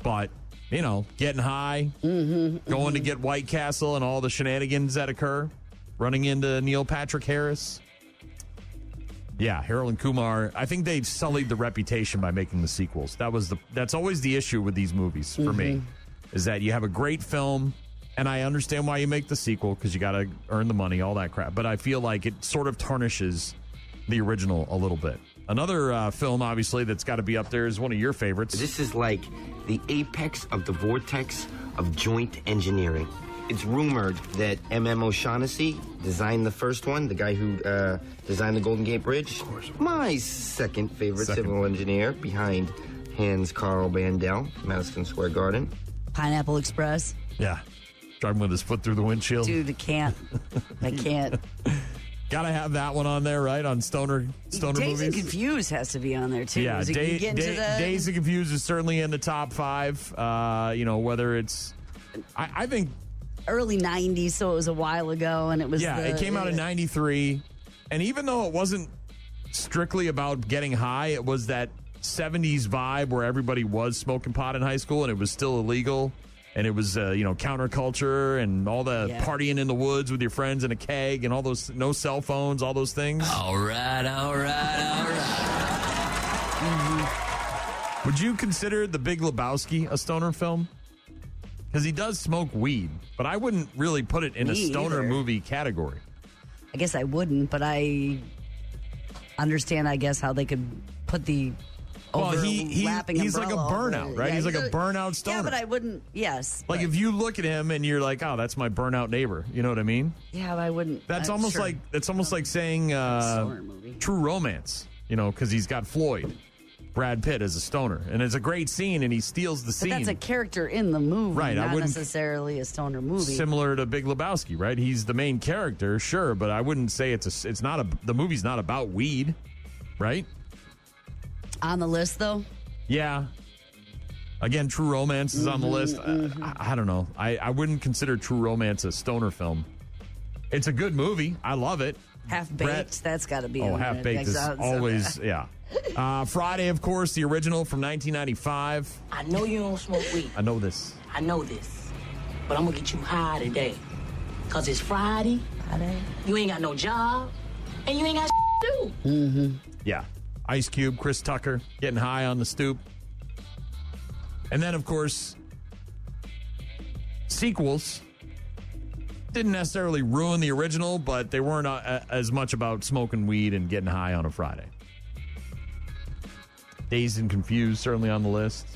But, getting high, going to get White Castle and all the shenanigans that occur, running into Neil Patrick Harris. Yeah, Harold and Kumar. I think they sullied the reputation by making the sequels. That's always the issue with these movies for me, is that you have a great film, and I understand why you make the sequel because you got to earn the money, all that crap. But I feel like it sort of tarnishes the original a little bit. Another film, obviously, that's got to be up there is one of your favorites. This is like the apex of the vortex of joint engineering. It's rumored that M.M. O'Shaughnessy designed the first one, the guy who designed the Golden Gate Bridge. Of course. My second favorite civil engineer behind Hans Carl Bandel, Madison Square Garden. Pineapple Express. Yeah. Driving with his foot through the windshield. Dude, I can't. Gotta have that one on there, right? On stoner Dazed movies. Dazed and Confused has to be on there, too. Yeah, Dazed and Confused is certainly in the top 5. Whether it's... I think... Early 90s, so it was a while ago, and it was... Yeah, it came out in 93. And even though it wasn't strictly about getting high, it was that 70s vibe where everybody was smoking pot in high school, and it was still illegal. And it was, counterculture and all the partying in the woods with your friends in a keg and all those, no cell phones, all those things. All right. Mm-hmm. Would you consider The Big Lebowski a stoner film? Because he does smoke weed, but I wouldn't really put it in a stoner movie category. I guess I wouldn't, but I understand, how they could put the... he's like a burnout, right? Yeah, he's like a burnout stoner. Yeah, but I wouldn't, yes. Like if you look at him and you're like, oh, that's my burnout neighbor. You know what I mean? Yeah, but I wouldn't. That's almost like saying True Romance, because he's got Floyd, Brad Pitt as a stoner. And it's a great scene and he steals the scene. But that's a character in the movie, right? Not necessarily a stoner movie. Similar to Big Lebowski, right? He's the main character, sure, but I wouldn't say the movie's not about weed, right? On the list, though? Yeah. Again, True Romance is on the list. I don't know. I wouldn't consider True Romance a stoner film. It's a good movie. I love it. Half-Baked, that's got to be Oh, Half-Baked is always, yeah. Friday, of course, the original from 1995. I know you don't smoke weed. I know this. But I'm going to get you high today. Because it's Friday. You ain't got no job. And you ain't got to do. Yeah. Ice Cube, Chris Tucker, getting high on the stoop. And then, of course, sequels didn't necessarily ruin the original, but they weren't as much about smoking weed and getting high on a Friday. Dazed and Confused, certainly on the list.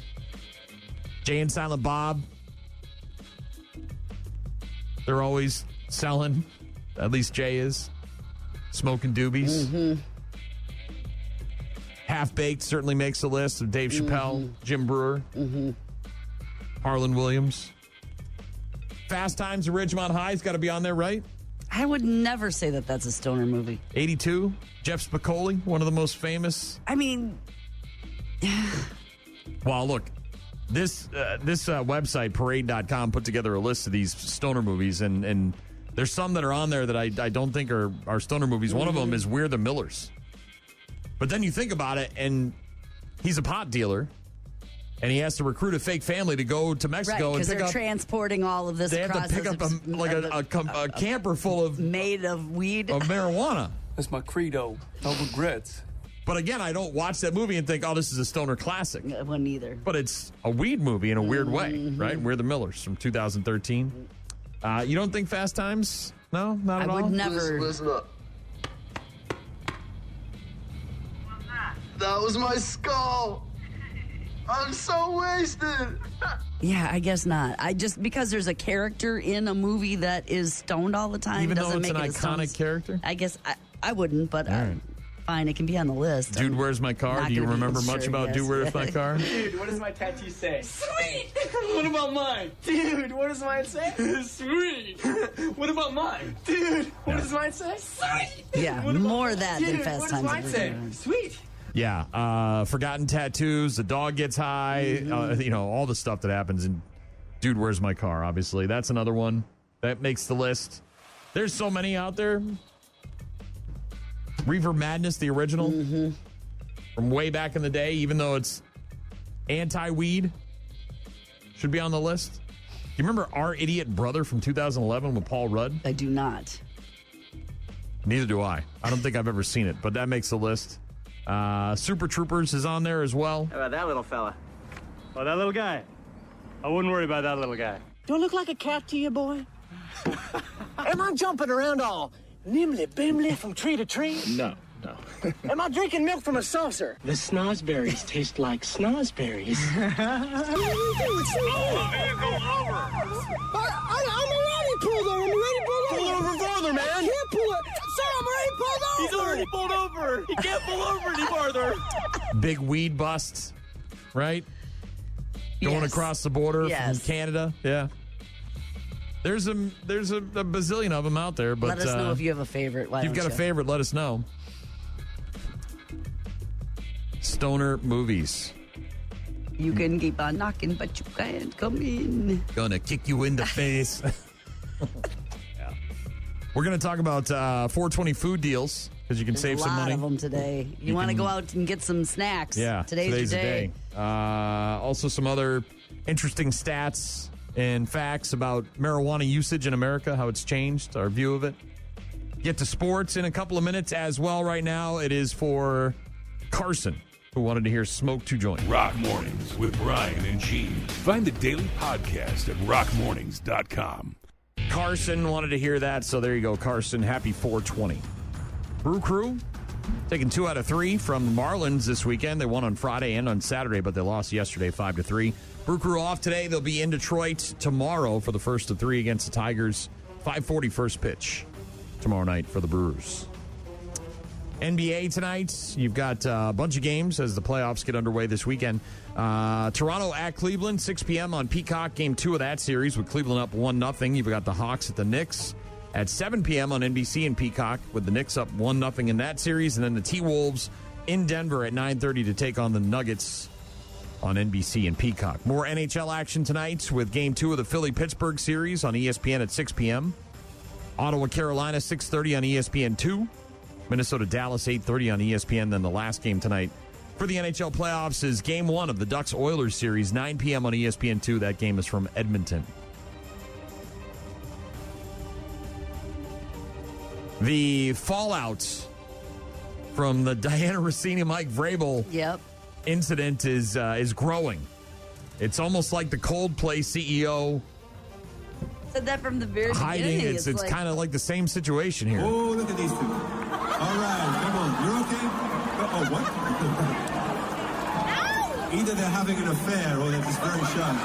Jay and Silent Bob. They're always selling, at least Jay is, smoking doobies. Half-Baked certainly makes the list of Dave Chappelle, Jim Brewer, Harlan Williams. Fast Times at Ridgemont High's got to be on there, right? I would never say that that's a stoner movie. 82, Jeff Spicoli, one of the most famous. I mean... Well, look, this website, Parade.com, put together a list of these stoner movies, and there's some that are on there that I don't think are stoner movies. One of them is We're the Millers. But then you think about it, and he's a pot dealer, and he has to recruit a fake family to go to Mexico and pick up. Transporting all of this. They have to pick up a camper full of made of weed of marijuana. That's my credo. No regrets. But again, I don't watch that movie and think, oh, this is a stoner classic. I wouldn't either. But it's a weed movie in a weird way, right? We're the Millers from 2013. You don't think Fast Times? No, not at all. I would never. Listen up. That was my skull. I'm so wasted. Yeah, I guess not. Because there's a character in a movie that is stoned all the time. Even though doesn't it's make an iconic character? I guess I wouldn't, but fine, it can be on the list. Dude, Where's My Car? Do you remember much about Dude, Where's My Car? Dude, what does my tattoo say? Sweet! What about mine? Dude, what does mine say? Sweet! What about mine? Dude, what does mine say? Sweet! Yeah, more of that than Fast Times. What does mine say? Sweet! Yeah, Forgotten Tattoos, The Dog Gets High, all the stuff that happens in Dude, Where's My Car, obviously. That's another one that makes the list. There's so many out there. Reefer Madness, the original, from way back in the day, even though it's anti-weed, should be on the list. Do you remember Our Idiot Brother from 2011 with Paul Rudd? I do not. Neither do I. I don't think I've ever seen it, but that makes the list. Super Troopers is on there as well. How about that little fella? Oh, that little guy? I wouldn't worry about that little guy. Do I look like a cat to you, boy? Am I jumping around all nimbly-bimbly from tree to tree? No. Am I drinking milk from a saucer? The snozberries taste like snozberries. I'm already pulled over. Pull over farther, man. I can't pull it. Sir, I'm already pulled over. He's already pulled over. He can't pull over any farther. Big weed busts, right? Going across the border from Canada. Yeah. There's a bazillion of them out there. But let us know if you have a favorite. If you've got a favorite, let us know. Stoner movies. You can keep on knocking, but you can't come in. Gonna kick you in the face. Yeah. We're going to talk about 420 food deals because you can save some money. A lot of them today. You want to go out and get some snacks. Yeah, today's your day. Also, some other interesting stats and facts about marijuana usage in America, how it's changed, our view of it. Get to sports in a couple of minutes as well. Right now, it is for Carson, who wanted to hear Smoke to Joint. Rock Mornings with Brian and Gene. Find the daily podcast at rockmornings.com. Carson wanted to hear that, so there you go, Carson. Happy 420. Brew Crew taking 2 out of 3 from the Marlins this weekend. They won on Friday and on Saturday, but they lost yesterday 5-3. Brew Crew off today. They'll be in Detroit tomorrow for the first of 3 against the Tigers. 5:40 first pitch tomorrow night for the Brewers. NBA tonight, you've got a bunch of games as the playoffs get underway this weekend. Toronto at Cleveland, 6 p.m. on Peacock, game 2 of that series with Cleveland up 1-0. You've got the Hawks at the Knicks at 7 p.m. on NBC and Peacock with the Knicks up 1-0 in that series. And then the T-Wolves in Denver at 9:30 to take on the Nuggets on NBC and Peacock. More NHL action tonight with game 2 of the Philly-Pittsburgh series on ESPN at 6 p.m. Ottawa, Carolina, 6:30 on ESPN2. Minnesota, Dallas, 8:30 on ESPN. Then the last game tonight for the NHL playoffs is game 1 of the Ducks-Oilers series, 9 p.m. on ESPN2. That game is from Edmonton. The fallout from the Diana Rossini, Mike Vrabel incident is growing. It's almost like the Coldplay CEO said that from the very hiding. beginning. It's kind of like the same situation here. Oh, look at these two. All right, come on. You're okay? Oh, what? Either they're having an affair or they're just very shy.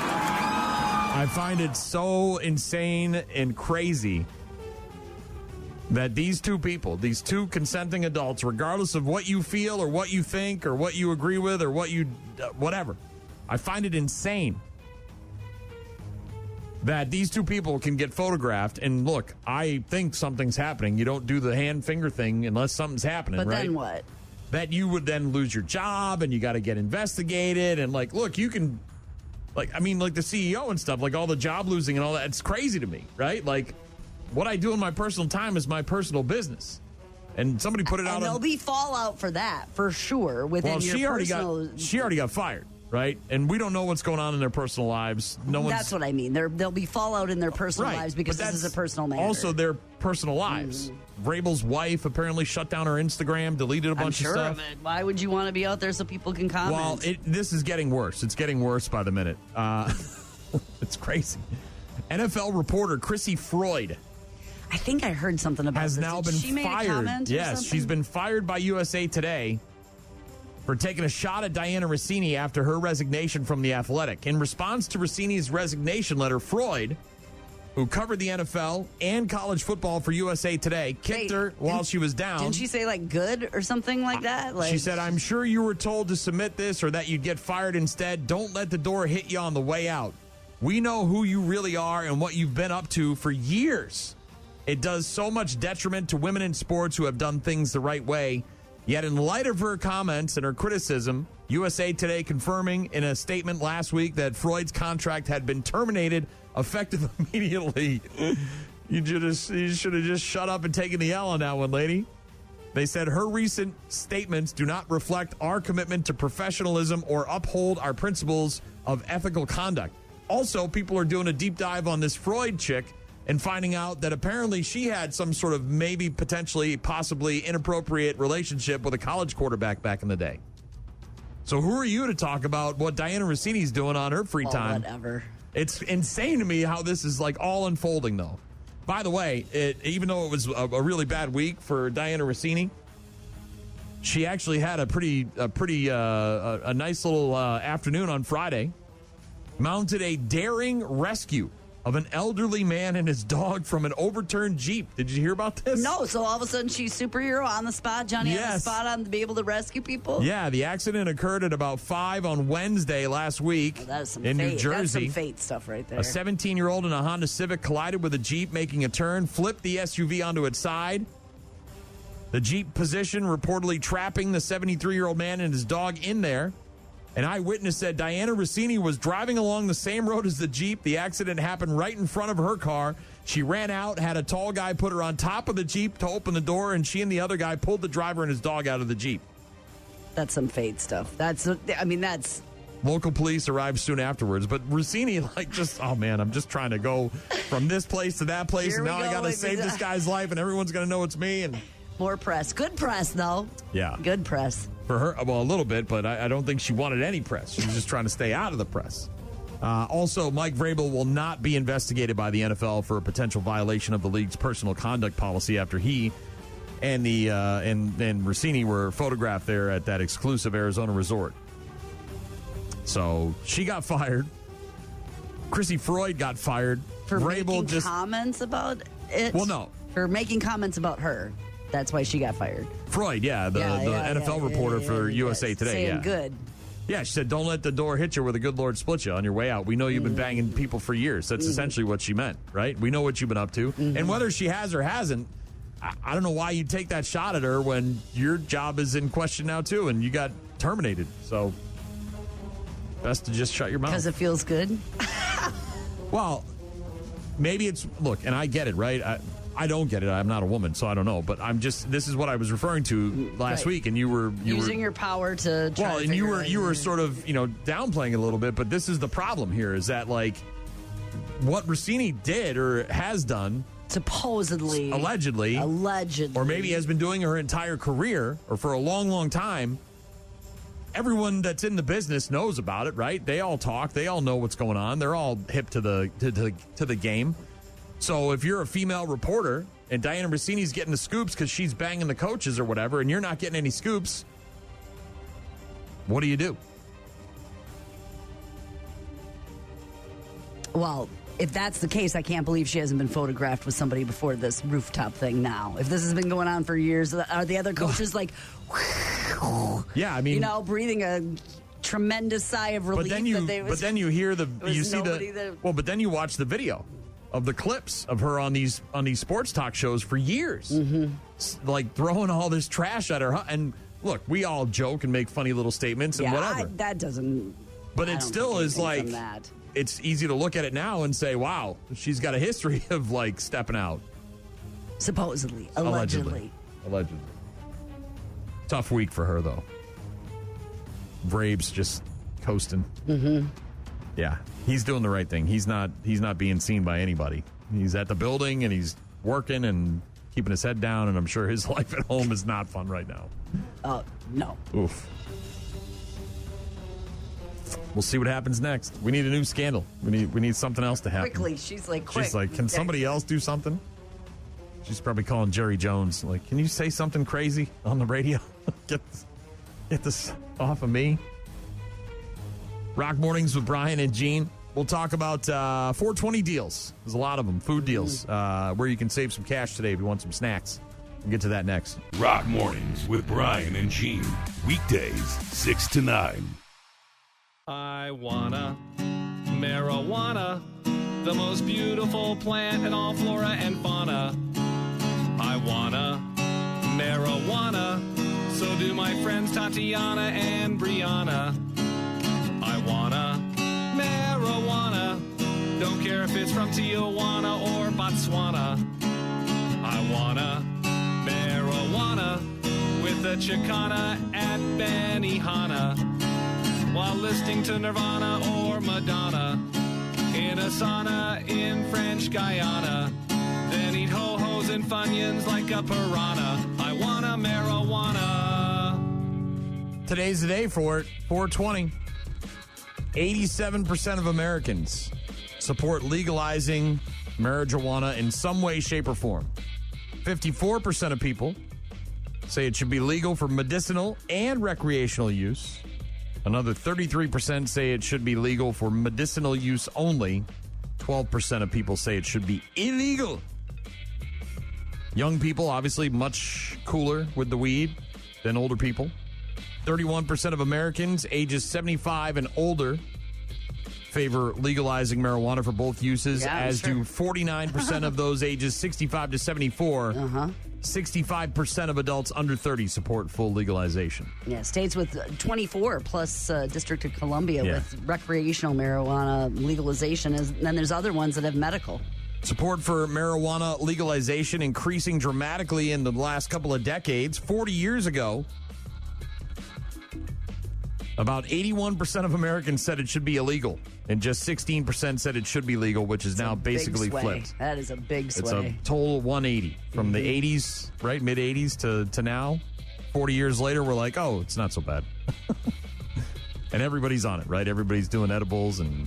I find it so insane and crazy that these two people, these two consenting adults, regardless of what you feel or what you think or what you agree with or what you, whatever, I find it insane that these two people can get photographed. And look, I think something's happening. You don't do the hand finger thing unless something's happening, but right? But then what? That you would then lose your job and you got to get investigated. And like, look, you can, like, I mean, like the CEO and stuff, like all the job losing and all that. It's crazy to me, right? Like, what I do in my personal time is my personal business. And somebody put it out. And there'll be fallout for that, for sure, within your personal... She already got fired, right? And we don't know what's going on in their personal lives. That's what I mean. There'll be fallout in their personal lives because this is a personal matter. Also their personal lives. Vrabel's wife apparently shut down her Instagram, deleted a bunch of stuff. Of it. Why would you want to be out there so people can comment? Well, this is getting worse. It's getting worse by the minute. It's crazy. NFL reporter Chrissy Freud, I think I heard something about has this. now Did been she make fired. A comment or yes, something? She's been fired by USA Today for taking a shot at Diana Rossini after her resignation from The Athletic. In response to Rossini's resignation letter, Freud, who covered the NFL and college football for USA Today, kicked her while she was down. Didn't she say, like, good or something like that? She said, "I'm sure you were told to submit this or that you'd get fired instead. Don't let the door hit you on the way out. We know who you really are and what you've been up to for years. It does so much detriment to women in sports who have done things the right way. Yet in light of her comments and her criticism, USA Today confirming in a statement last week that Freud's contract had been terminated effective immediately." You should have just shut up and taken the L on that one, lady. They said her recent statements do not reflect our commitment to professionalism or uphold our principles of ethical conduct. Also, people are doing a deep dive on this Freud chick and finding out that apparently she had some sort of maybe potentially, possibly inappropriate relationship with a college quarterback back in the day. So who are you to talk about what Diana Rossini's doing on her free time? Whatever. It's insane to me how this is like all unfolding, though. By the way, even though it was a really bad week for Diana Rossini, she actually had a nice little afternoon on Friday. Mounted a daring rescue of an elderly man and his dog from an overturned Jeep. Did you hear about this? No, so all of a sudden she's superhero on the spot. Johnny on the Yes. spot on to be able to rescue people? Yeah, the accident occurred at about 5 on Wednesday last week That is some in fate. New Jersey. That's some fate stuff right there. A 17-year-old in a Honda Civic collided with a Jeep making a turn, flipped the SUV onto its side. The Jeep position reportedly trapping the 73-year-old man and his dog in there. An eyewitness said Diana Rossini was driving along the same road as the Jeep. The accident happened right in front of her car. She ran out, had a tall guy put her on top of the Jeep to open the door, and she and the other guy pulled the driver and his dog out of the Jeep. That's some fate stuff. That's. Local police arrived soon afterwards, but Rossini, oh man, I'm just trying to go from this place to that place, and now I got to save this guy's life, and everyone's going to know it's me. And more press. Good press, though. Yeah. Good press. For her, well, a little bit, but I don't think she wanted any press. She was just trying to stay out of the press. Also, Mike Vrabel will not be investigated by the NFL for a potential violation of the league's personal conduct policy after he and and Rossini were photographed there at that exclusive Arizona resort. So she got fired. Chrissy Freud got fired. For making comments about it? Well, no. For making comments about her. That's why she got fired. Freud, the NFL reporter for USA Today. Saying yeah. good. Yeah, she said, don't let the door hit you where the good Lord split you on your way out. We know you've been banging people for years. That's essentially what she meant, right? We know what you've been up to. And whether she has or hasn't, I don't know why you take that shot at her when your job is in question now, too, and you got terminated. So, best to just shut your mouth. Because it feels good? Well, maybe it's, look, and I get it, right? I don't get it. I'm not a woman, so I don't know. But this is what I was referring to last week, and you were using your power to try well, to and you were sort of downplaying it a little bit. But this is the problem here: is that what Rossini did or has done, supposedly, allegedly, or maybe has been doing her entire career or for a long, long time. Everyone that's in the business knows about it, right? They all talk. They all know what's going on. They're all hip to the game. So if you're a female reporter and Diana Rossini's getting the scoops because she's banging the coaches or whatever, and you're not getting any scoops, what do you do? Well, if that's the case, I can't believe she hasn't been photographed with somebody before this rooftop thing now. If this has been going on for years, are the other coaches yeah, I mean, breathing a tremendous sigh of relief? But then you hear but then you watch the video of the clips of her on these sports talk shows for years, throwing all this trash at her. And look, we all joke and make funny little statements and whatever. That doesn't. But it still is it's easy to look at it now and say, wow, she's got a history of stepping out. Supposedly, allegedly. Tough week for her though. Vrabel's just coasting. Yeah, he's doing the right thing. He's not being seen by anybody. He's at the building and he's working and keeping his head down, and I'm sure his life at home is not fun right now. No. Oof. We'll see what happens next. We need a new scandal. We need something else to happen. Quickly, she's quick. She's can somebody else do something? She's probably calling Jerry Jones. Can you say something crazy on the radio? Get this off of me. Rock Mornings with Brian and Gene. We'll talk about 420 deals. There's a lot of them. Food deals where you can save some cash today if you want some snacks. We'll get to that next. Rock Mornings with Brian and Gene. Weekdays, 6 to 9. I wanna marijuana, the most beautiful plant in all flora and fauna. I wanna marijuana, so do my friends Tatiana and Brianna. I wanna marijuana, don't care matter if it's from Tijuana or Botswana. I wanna marijuana with a Chicana at Benihana while listening to Nirvana or Madonna in a sauna in French Guyana. Then eat ho-hos and Funyuns like a piranha. I wanna marijuana. Today's the day for it. 420. 87% of Americans support legalizing marijuana in some way, shape, or form. 54% of people say it should be legal for medicinal and recreational use. Another 33% say it should be legal for medicinal use only. 12% of people say it should be illegal. Young people, obviously, much cooler with the weed than older people. 31% of Americans ages 75 and older favor legalizing marijuana for both uses, do 49% of those ages 65 to 74. 65% of adults under 30 support full legalization. Yeah, states with 24 plus District of Columbia with recreational marijuana legalization. And then there's other ones that have medical. Support for marijuana legalization increasing dramatically in the last couple of decades. 40 years ago, about 81% of Americans said it should be illegal, and just 16% said it should be legal, which is now basically flipped. That is a big sway. It's a total 180 from the 80s, right, mid-80s to now. 40 years later, we're like, oh, it's not so bad. And everybody's on it, right? Everybody's doing edibles and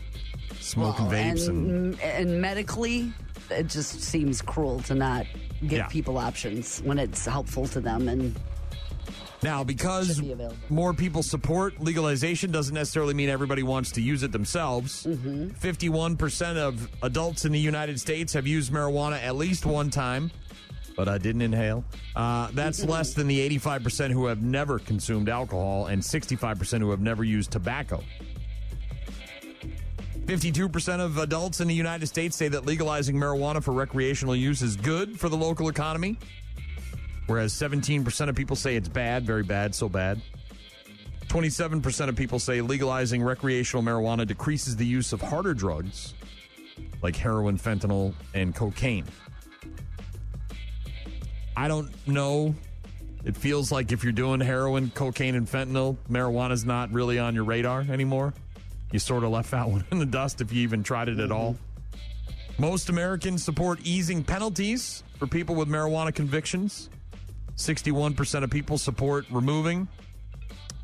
smoking vapes. And medically, it just seems cruel to not give people options when it's helpful to them. And now, because more people support legalization doesn't necessarily mean everybody wants to use it themselves. 51% of adults in the United States have used marijuana at least one time, but I didn't inhale. That's less than the 85% who have never consumed alcohol and 65% who have never used tobacco. 52% of adults in the United States say that legalizing marijuana for recreational use is good for the local economy, whereas 17% of people say it's bad, very bad, so bad. 27% of people say legalizing recreational marijuana decreases the use of harder drugs like heroin, fentanyl, and cocaine. I don't know. It feels like if you're doing heroin, cocaine, and fentanyl, marijuana's not really on your radar anymore. You sort of left that one in the dust if you even tried it at all. Most Americans support easing penalties for people with marijuana convictions. 61% of people support removing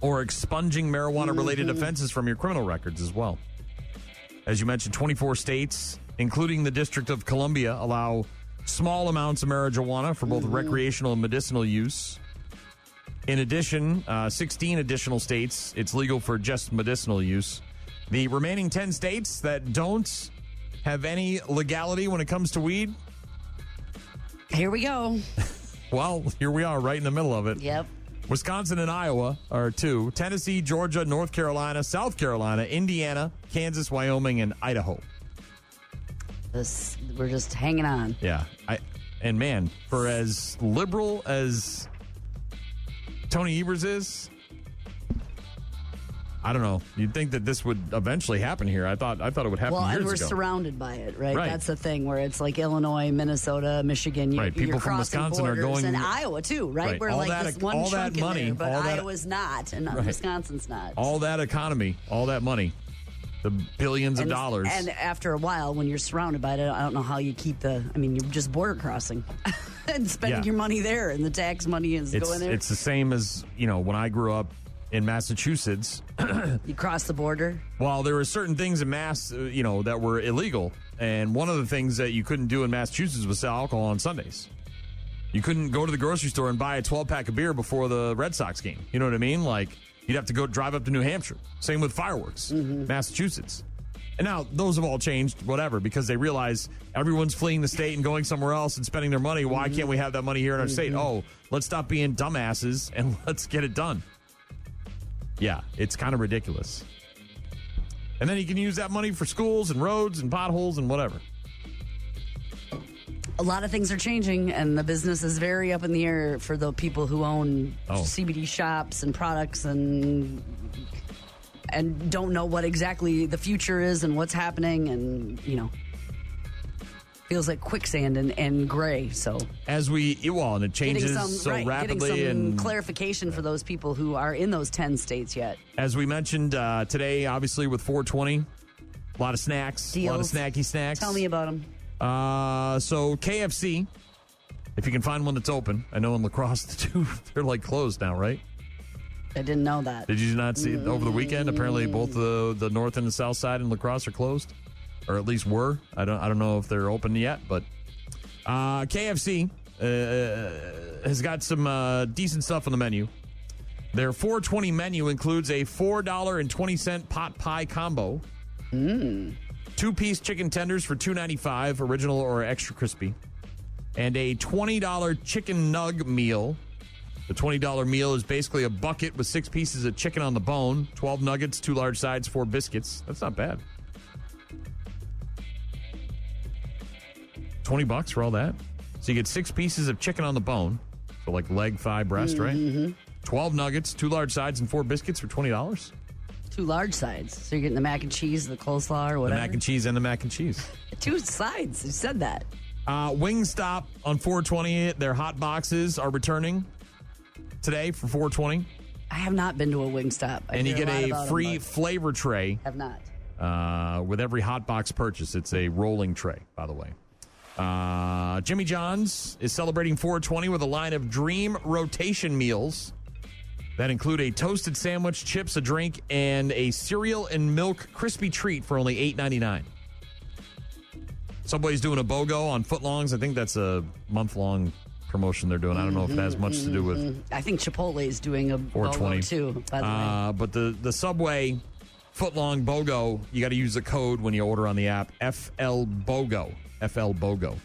or expunging marijuana-related offenses from your criminal records as well. As you mentioned, 24 states, including the District of Columbia, allow small amounts of marijuana for both recreational and medicinal use. In addition, 16 additional states, it's legal for just medicinal use. The remaining 10 states that don't have any legality when it comes to weed. Here we go. Well, here we are right in the middle of it. Yep. Wisconsin and Iowa are two. Tennessee, Georgia, North Carolina, South Carolina, Indiana, Kansas, Wyoming, and Idaho. We're just hanging on. Yeah. And man, for as liberal as Tony Evers is, I don't know. You'd think that this would eventually happen here. I thought it would happen years ago. Well, and we're surrounded by it, right? Right? That's the thing where it's like Illinois, Minnesota, Michigan. Right. People from Wisconsin are going, and Iowa too, right? We're all like that, this one all chunk that money, in there, but all that, Iowa's not, and Wisconsin's not. All that economy, all that money, the billions of dollars. And after a while, when you're surrounded by it, I don't know how you keep you're just border crossing and spending your money there, and the tax money is going there. It's the same as, when I grew up in Massachusetts. You cross the border? Well, there were certain things in Mass, that were illegal. And one of the things that you couldn't do in Massachusetts was sell alcohol on Sundays. You couldn't go to the grocery store and buy a 12-pack of beer before the Red Sox game. You know what I mean? Like, you'd have to go drive up to New Hampshire. Same with fireworks, Massachusetts. And now those have all changed, whatever, because they realize everyone's fleeing the state and going somewhere else and spending their money. Why can't we have that money here in our state? Oh, let's stop being dumbasses and let's get it done. Yeah, it's kind of ridiculous. And then you can use that money for schools and roads and potholes and whatever. A lot of things are changing, and the business is very up in the air for the people who own CBD shops and products and don't know what exactly the future is and what's happening. And, Feels like quicksand and gray. So and it changes rapidly. Getting some clarification for those people who are in those 10 states yet. As we mentioned today, obviously with 420, a lot of snacks, Deals. a lot of snacky snacks. Tell me about them. So KFC, if you can find one that's open. I know in La Crosse, they're like closed now, right? I didn't know that. Did you not see it over the weekend? Apparently both the north and the south side in La Crosse are closed. Or at least were. I don't know if they're open yet, but KFC has got some decent stuff on the menu. Their 420 menu includes a $4.20 pot pie combo, 2-piece chicken tenders for $2.95, original or extra crispy, and a $20 chicken nug meal. The $20 meal is basically a bucket with 6 pieces of chicken on the bone, 12 nuggets, 2 large sides, 4 biscuits. That's not bad. $20 for all that. So you get 6 pieces of chicken on the bone. So like leg, thigh, breast, right? 12 nuggets, 2 large sides, and 4 biscuits for $20. 2 large sides. So you're getting the mac and cheese, the coleslaw, or whatever? The mac and cheese and the mac and cheese. 2 sides. You said that. Wingstop on 420. Their hot boxes are returning today for 420. I have not been to a Wingstop. And you get a free flavor tray. Have not. With every hot box purchase. It's a rolling tray, by the way. Jimmy John's is celebrating 420 with a line of dream rotation meals that include a toasted sandwich, chips, a drink, and a cereal and milk crispy treat for only $8.99. Subway's doing a BOGO on footlongs. I think that's a month-long promotion they're doing. I don't know if it has much to do with... I think Chipotle is doing a 420 BOGO too, by the way. But the Subway footlong BOGO, you got to use the code when you order on the app, FL BOGO. FL BOGO.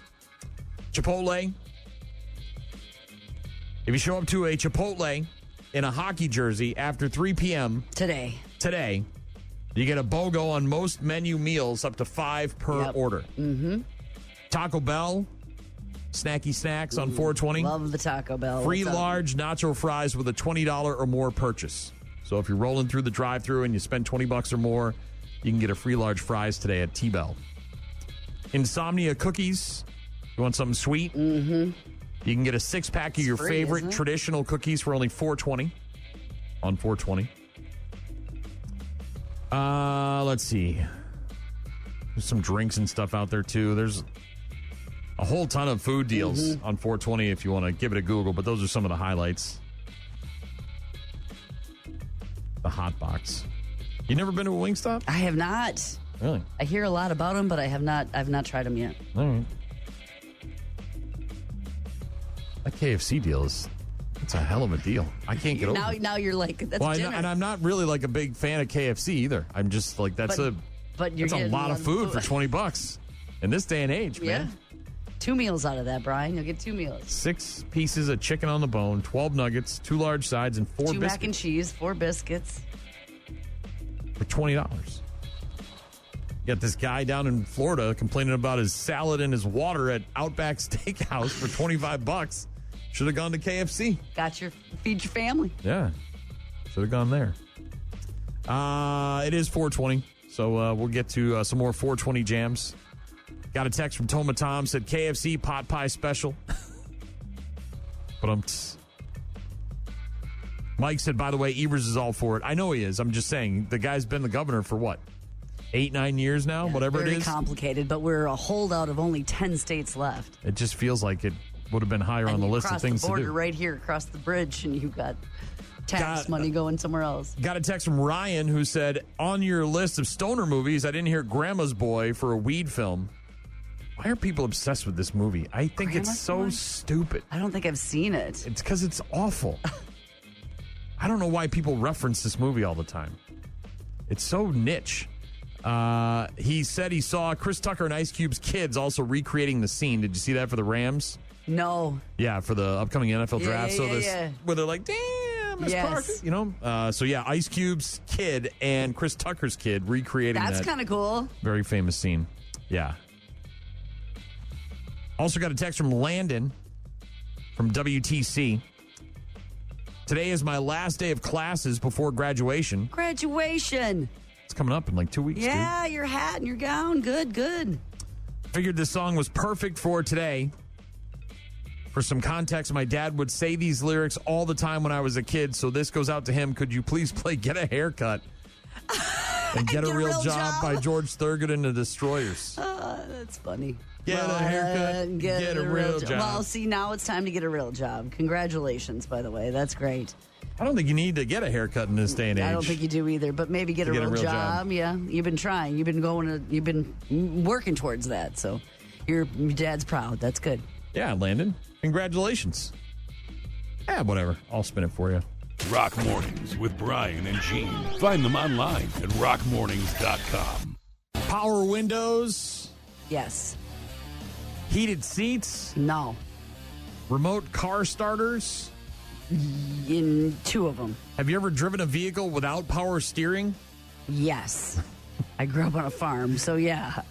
Chipotle. If you show up to a Chipotle in a hockey jersey after 3 p.m. Today, you get a BOGO on most menu meals up to 5 per order. Taco Bell, snacky snacks on 420. Love the Taco Bell. Free large nacho fries with a $20 or more purchase. So if you're rolling through the drive-thru and you spend $20 or more, you can get a free large fries today at T-Bell. Insomnia cookies. You want something sweet? You can get a 6-pack of your favorite traditional cookies for only $4.20 on 420. Let's see. There's some drinks and stuff out there too. There's a whole ton of food deals on 420 if you want to give it a Google, but those are some of the highlights. The hot box. You never been to a Wingstop? I have not. Really? I hear a lot about them, but I've not tried them yet. All right. That KFC deal it's a hell of a deal. I can't get over it. Now you're like, that's dinner. And I'm not really like a big fan of KFC either. I'm just like, that's a lot of food for $20 in this day and age, man. 2 meals out of that, Brian. You'll get 2 meals. 6 pieces of chicken on the bone, 12 nuggets, 2 large sides, and 4 2 biscuits. mac and cheese, 4 biscuits. For $20. Got this guy down in Florida complaining about his salad and his water at Outback Steakhouse for $25. Should have gone to KFC. Feed your family. Yeah. Should have gone there. It is 420, so we'll get to some more 420 jams. Got a text from Toma Tom, said KFC pot pie special. But Mike said, by the way, Evers is all for it. I know he is. I'm just saying, the guy's been the governor for what? 8-9 years now, whatever it is. Very complicated, but we're a holdout of only 10 states left. It just feels like it would have been higher on the list of things to do. Across the border right here, across the bridge, and you've got tax money going somewhere else. Got a text from Ryan who said, on your list of stoner movies, I didn't hear Grandma's Boy for a weed film. Why are people obsessed with this movie? I think it's so stupid. I don't think I've seen it. It's because it's awful. I don't know why people reference this movie all the time. It's so niche. He said he saw Chris Tucker and Ice Cube's kids also recreating the scene. Did you see that for the Rams? No. Yeah, for the upcoming NFL draft. Yeah. Where they're like, damn, Miss Parker. You know? Ice Cube's kid and Chris Tucker's kid recreating That's kind of cool. Very famous scene. Yeah. Also got a text from Landon from WTC. Today is my last day of classes before graduation. Graduation. It's coming up in like 2 weeks. Yeah, your hat and your gown. Good. Figured this song was perfect for today. For some context, my dad would say these lyrics all the time when I was a kid, so this goes out to him. Could you please play Get a Haircut and Get a Real Job by George Thorogood and the Destroyers? That's funny. Get a haircut, get a real job. Well, see, now it's time to get a real job. Congratulations, by the way. That's great. I don't think you need to get a haircut in this day and age. I don't think you do either, but maybe get a real job. Yeah, you've been trying. You've been working towards that, so your dad's proud. That's good. Yeah, Landon. Congratulations. Yeah, whatever. I'll spin it for you. Rock Mornings with Brian and Gene. Find them online at rockmornings.com. Power windows. Yes. Heated seats. No. Remote car starters. In 2 of them. Have you ever driven a vehicle without power steering? Yes. I grew up on a farm, so yeah.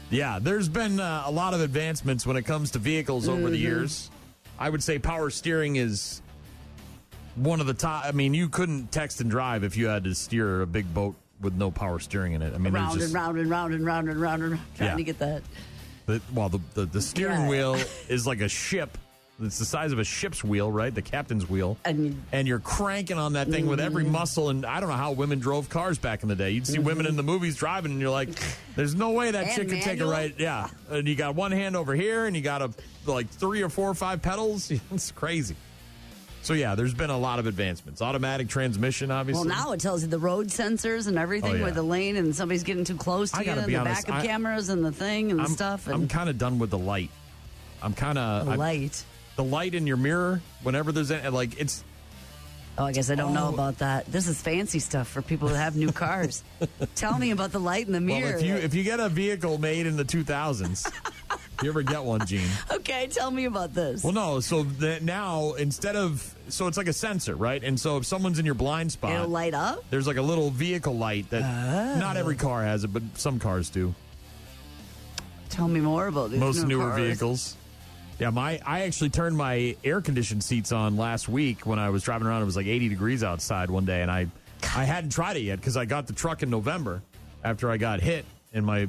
Yeah, there's been a lot of advancements when it comes to vehicles over the years. I would say power steering is one of the top. I mean, you couldn't text and drive if you had to steer a big boat with no power steering in it. I mean, round and round and round and round and round and round, trying to get that. The steering wheel is like a ship. It's the size of a ship's wheel, right? The captain's wheel. And you're cranking on that thing with every muscle. And I don't know how women drove cars back in the day. You'd see women in the movies driving, and you're like, there's no way that chick could take a right. Yeah. And you got one hand over here, and you got like 3 or 4 or 5 pedals. It's crazy. So, yeah, there's been a lot of advancements. Automatic transmission, obviously. Well, now it tells you the road sensors and everything with the lane, and somebody's getting too close to you, and the backup cameras and the thing and the stuff. And I'm kind of done with the light. Light? The light in your mirror, whenever there's it's. Oh, I guess I don't know about that. This is fancy stuff for people who have new cars. Tell me about the light in the mirror. Well, if you get a vehicle made in the 2000s, if you ever get one, Gene. Okay, tell me about this. Well, no, so now instead of, so it's like a sensor, right? And so if someone's in your blind spot, it'll light up? There's like a little vehicle light that not every car has it, but some cars do. Tell me more about these Most newer cars. vehicles. Yeah, I actually turned my air-conditioned seats on last week when I was driving around. It was like 80 degrees outside one day, and I hadn't tried it yet because I got the truck in November after I got hit, and my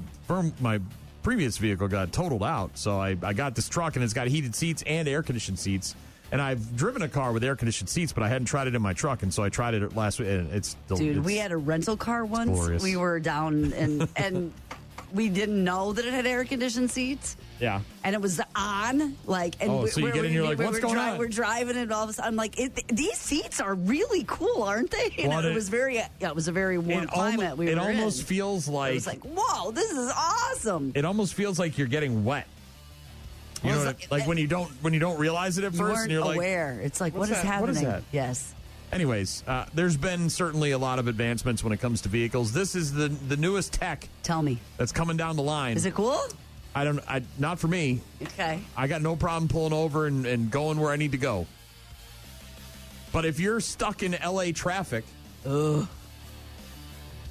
previous vehicle got totaled out. So I got this truck, and it's got heated seats and air-conditioned seats. And I've driven a car with air-conditioned seats, but I hadn't tried it in my truck, and so I tried it last week, and it's we had a rental car once. Glorious. We were down, and we didn't know that it had air-conditioned seats. Yeah. And it was on, so you get in, you're like, what's going on? We're driving, and all of a sudden, I'm like, these seats are really cool, aren't they? And it was a very warm climate. It almost feels like, it was like, whoa, this is awesome. It almost feels like you're getting wet. You know, like when you don't realize it at first, and you're aware. It's like, what is happening? What is that? Yes. Anyways, there's been certainly a lot of advancements when it comes to vehicles. This is the newest tech. Tell me. That's coming down the line. Is it cool? Not for me. Okay. I got no problem pulling over and going where I need to go. But if you're stuck in LA traffic for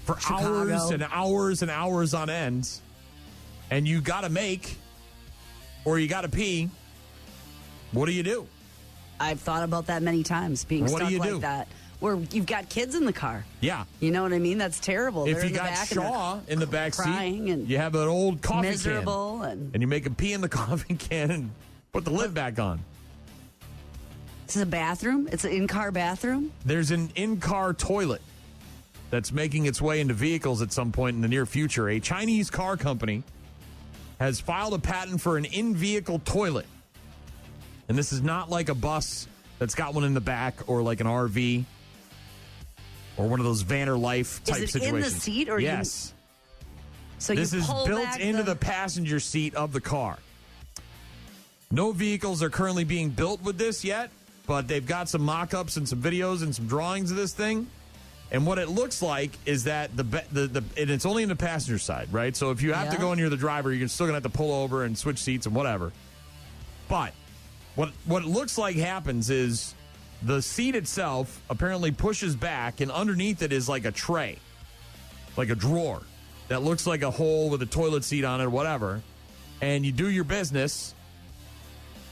Chicago. hours and hours and hours on end, and you got to make or you got to pee, what do you do? I've thought about that many times, being stuck like that. Where you've got kids in the car. Yeah. You know what I mean? That's terrible. If They're you got Shaw in the back crying seat, and you have an old coffee miserable can. And you make them pee in the coffee can and put the lid back on. This is a bathroom? It's an in-car bathroom? There's an in-car toilet that's making its way into vehicles at some point in the near future. A Chinese car company has filed a patent for an in-vehicle toilet. And this is not like a bus that's got one in the back or like an RV. Or one of those Vanner Life type situations. Is it in the seat? Or yes. So this is pull built back into the passenger seat of the car. No vehicles are currently being built with this yet, but they've got some mock-ups and some videos and some drawings of this thing. And what it looks like is that and it's only in the passenger side, right? So if you have to go and you're the driver, you're still going to have to pull over and switch seats and whatever. But what it looks like happens is the seat itself apparently pushes back, and underneath it is like a tray, like a drawer that looks like a hole with a toilet seat on it or whatever. And you do your business,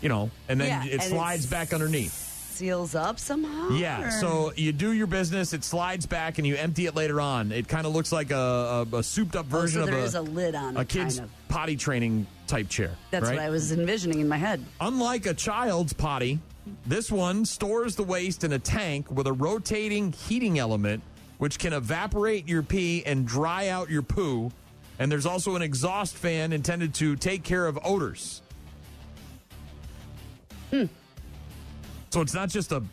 and then it slides back underneath. seals up somehow? Yeah, so you do your business, it slides back, and you empty it later on. It kind of looks like a souped-up version so there of is a lid on it, a kid's kind of. potty training type chair. That's right? what I was envisioning in my head. Unlike a child's potty, this one stores the waste in a tank with a rotating heating element, which can evaporate your pee and dry out your poo. And there's also an exhaust fan intended to take care of odors. So it's not just a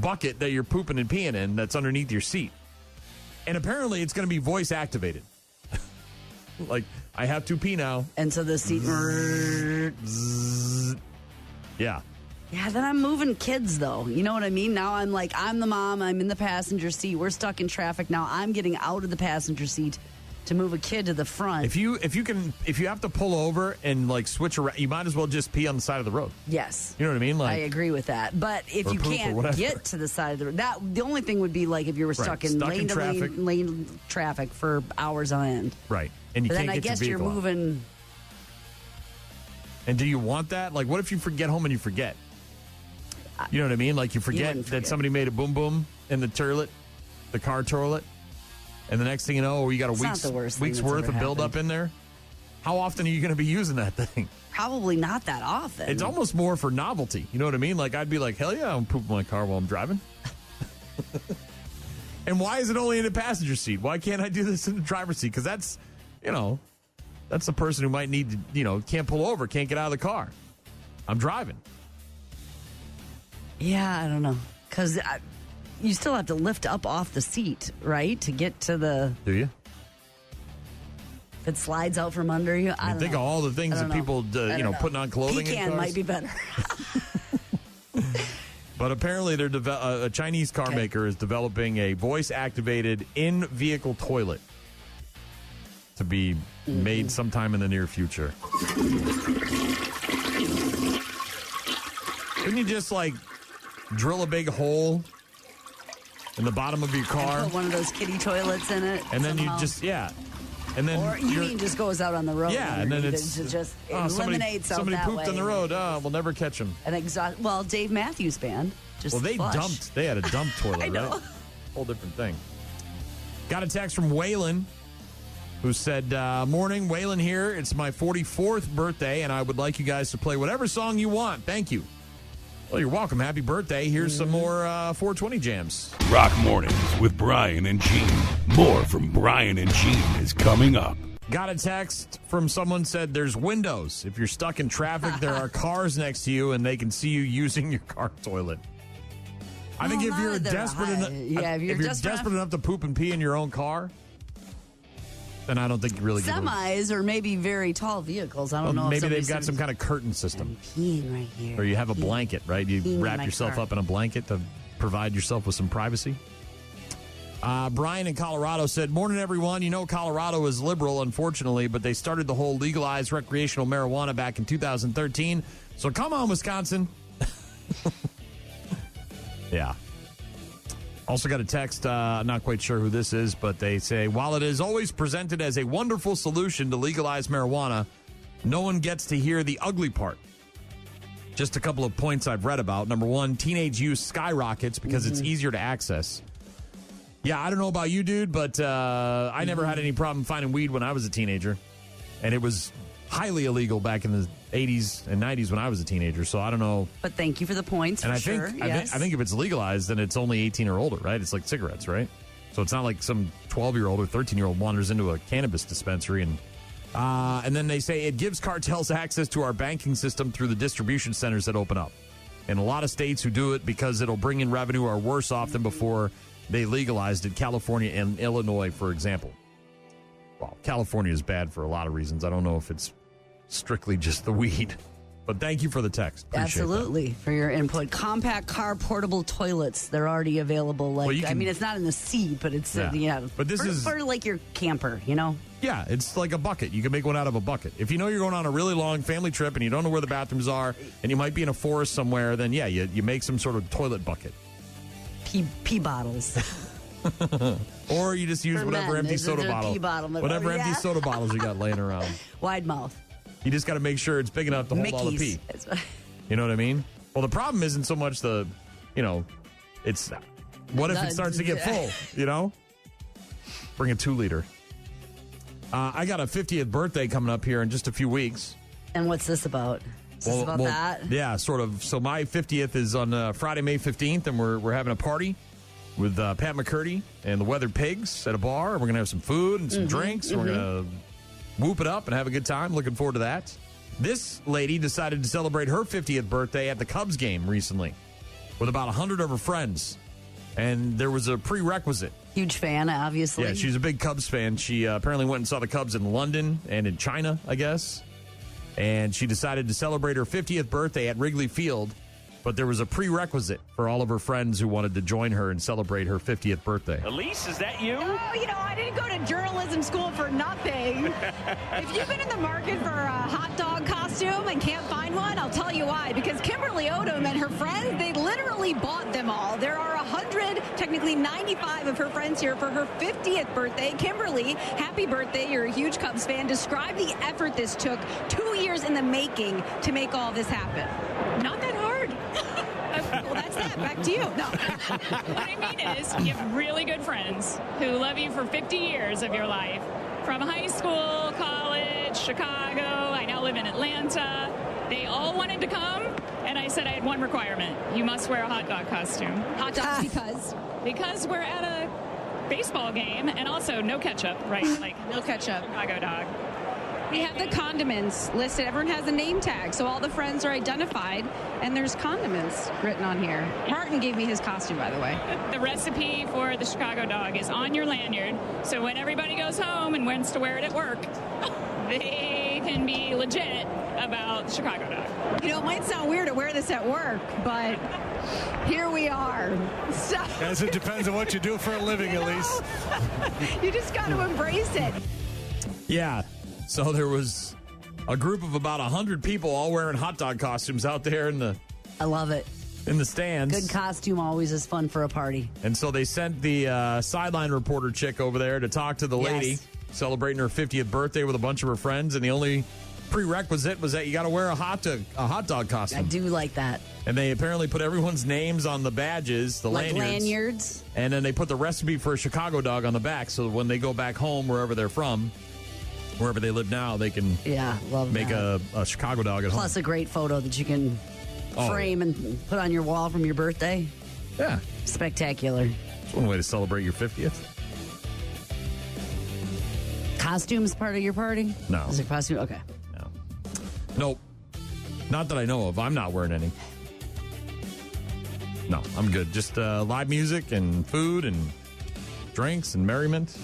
bucket that you're pooping and peeing in that's underneath your seat. And apparently it's going to be voice activated. Like, I have to pee now. And so the seat... Yeah. Yeah, then I'm moving kids, though. You know what I mean? Now I'm like, I'm the mom. I'm in the passenger seat. We're stuck in traffic. Now I'm getting out of the passenger seat to move a kid to the front. If you have to pull over and like switch around, you might as well just pee on the side of the road. Yes. You know what I mean? Like, I agree with that. But if you can't get to the side of the road, the only thing would be like if you were stuck in lane traffic for hours on end. Right. And you but can't then I get guess your you're vehicle out. moving. And do you want that? Like, what if you get home and you forget? You know what I mean? Like, you forget that somebody made a boom boom in the toilet, the car toilet, and the next thing you know, you got a week's worth of buildup in there. How often are you going to be using that thing? Probably not that often. It's almost more for novelty. You know what I mean? Like, I'd be like, hell yeah, I'm pooping my car while I'm driving. And why is it only in the passenger seat? Why can't I do this in the driver's seat? Because that's, that's the person who might need to, can't pull over, can't get out of the car. I'm driving. Yeah, I don't know. Because you still have to lift up off the seat, right? To get to the... Do you? If it slides out from under you, I don't think know. of all the things that people, putting on clothing Pecan in cars. might be better. But apparently a Chinese car maker is developing a voice-activated in-vehicle toilet to be made sometime in the near future. Couldn't you just, drill a big hole in the bottom of your car? And put one of those kiddie toilets in it. And then somehow. you just, And then or you mean just goes out on the road. Yeah, and then it's just eliminates somebody that pooped way. on the road. We'll never catch him. And well, Dave Matthews Band just they flushed. They had a dump toilet, I know. right? Whole different thing. Got a text from Waylon who said, morning, Waylon here. It's my 44th birthday, and I would like you guys to play whatever song you want. Thank you. Well, you're welcome. Happy birthday. Here's some more 420 jams. Rock Mornings with Brian and Gene. More from Brian and Gene is coming up. Got a text from someone said there's windows. If you're stuck in traffic, there are cars next to you, and they can see you using your car toilet. I think if you're desperate enough to poop and pee in your own car, then I don't think you really get semis or maybe very tall vehicles. I don't know. Maybe they've got some kind of curtain system. I'm peeing right here. Or you have a blanket, right? You wrap yourself car. up in a blanket to provide yourself with some privacy. Brian in Colorado said, morning, everyone. You know, Colorado is liberal, unfortunately, but they started the whole legalized recreational marijuana back in 2013. So come on, Wisconsin. Yeah. Also got a text, not quite sure who this is, but they say, while it is always presented as a wonderful solution to legalize marijuana, no one gets to hear the ugly part. Just a couple of points I've read about. Number one, teenage use skyrockets because it's easier to access. Yeah, I don't know about you, dude, but I never had any problem finding weed when I was a teenager. And it was highly illegal back in the 80s and 90s when I was a teenager, so I don't know. But thank you for the points, and for I sure. think, Yes. I think if it's legalized, then it's only 18 or older, right? It's like cigarettes, right? So it's not like some 12-year-old or 13-year-old wanders into a cannabis dispensary. And then they say it gives cartels access to our banking system through the distribution centers that open up. And a lot of states who do it because it'll bring in revenue are worse off than before they legalized it. California and Illinois, for example. Well, California is bad for a lot of reasons. I don't know if it's strictly just the weed. But thank you for the text. Appreciate Absolutely, for your input. Compact car portable toilets. They're already available. It's not in the seat, but it's, But this is for like your camper, you know? Yeah, it's like a bucket. You can make one out of a bucket. If you know you're going on a really long family trip and you don't know where the bathrooms are and you might be in a forest somewhere, then yeah, you make some sort of toilet bucket. Pee bottles. Or you just use whatever empty soda bottle. Pee bottle. Whatever empty soda bottles you got laying around. Wide mouth. You just got to make sure it's big enough to hold all the pee. You know what I mean? Well, the problem isn't so much the it's what if it starts to get full, Bring a 2-liter. I got a 50th birthday coming up here in just a few weeks. And what's this about? Is this about that? Yeah, sort of. So my 50th is on Friday, May 15th, and we're having a party with Pat McCurdy and the Weathered Pigs at a bar. We're going to have some food and some drinks. We're going to whoop it up and have a good time. Looking forward to that. This lady decided to celebrate her 50th birthday at the Cubs game recently with about 100 of her friends. And there was a prerequisite. Huge fan, obviously. Yeah, she's a big Cubs fan. She apparently went and saw the Cubs in London and in China, I guess. And she decided to celebrate her 50th birthday at Wrigley Field. But there was a prerequisite for all of her friends who wanted to join her and celebrate her 50th birthday. Elise, is that you? Oh, I didn't go to journalism school for nothing. If you've been in the market for a hot dog costume and can't find one, I'll tell you why. Because Kimberly Odom and her friends, they literally bought them all. There are 100, technically 95 of her friends here for her 50th birthday. Kimberly, happy birthday. You're a huge Cubs fan. Describe the effort this took 2 years in the making to make all this happen. Not that hard. Well, that's that. Back to you. No. What I mean is you have really good friends who love you for 50 years of your life. From high school, college, Chicago. I now live in Atlanta. They all wanted to come, and I said I had one requirement. You must wear a hot dog costume. Hot dogs because? Because we're at a baseball game, and also no ketchup, right? Like no ketchup. Chicago dog. We have the condiments listed. Everyone has a name tag, so all the friends are identified, and there's condiments written on here. Martin gave me his costume, by the way. The recipe for the Chicago dog is on your lanyard, so when everybody goes home and wants to wear it at work, they can be legit about Chicago dog. It might sound weird to wear this at work, but here we are. So, as it depends on what you do for a living, Elise. You just got to embrace it. Yeah. So there was a group of about 100 people all wearing hot dog costumes out there I love it. In the stands. Good costume always is fun for a party. And so they sent the sideline reporter chick over there to talk to the lady celebrating her 50th birthday with a bunch of her friends. And the only prerequisite was that you got to wear a hot dog costume. I do like that. And they apparently put everyone's names on the badges, the lanyards. And then they put the recipe for a Chicago dog on the back. So when they go back home, wherever they're from, wherever they live now, they can make a Chicago dog at home. Plus a great photo that you can frame and put on your wall from your birthday. Yeah. Spectacular. It's one way to celebrate your 50th. Costumes part of your party? No. Is it costume? Okay. No. Nope. Not that I know of. I'm not wearing any. No, I'm good. Just live music and food and drinks and merriment.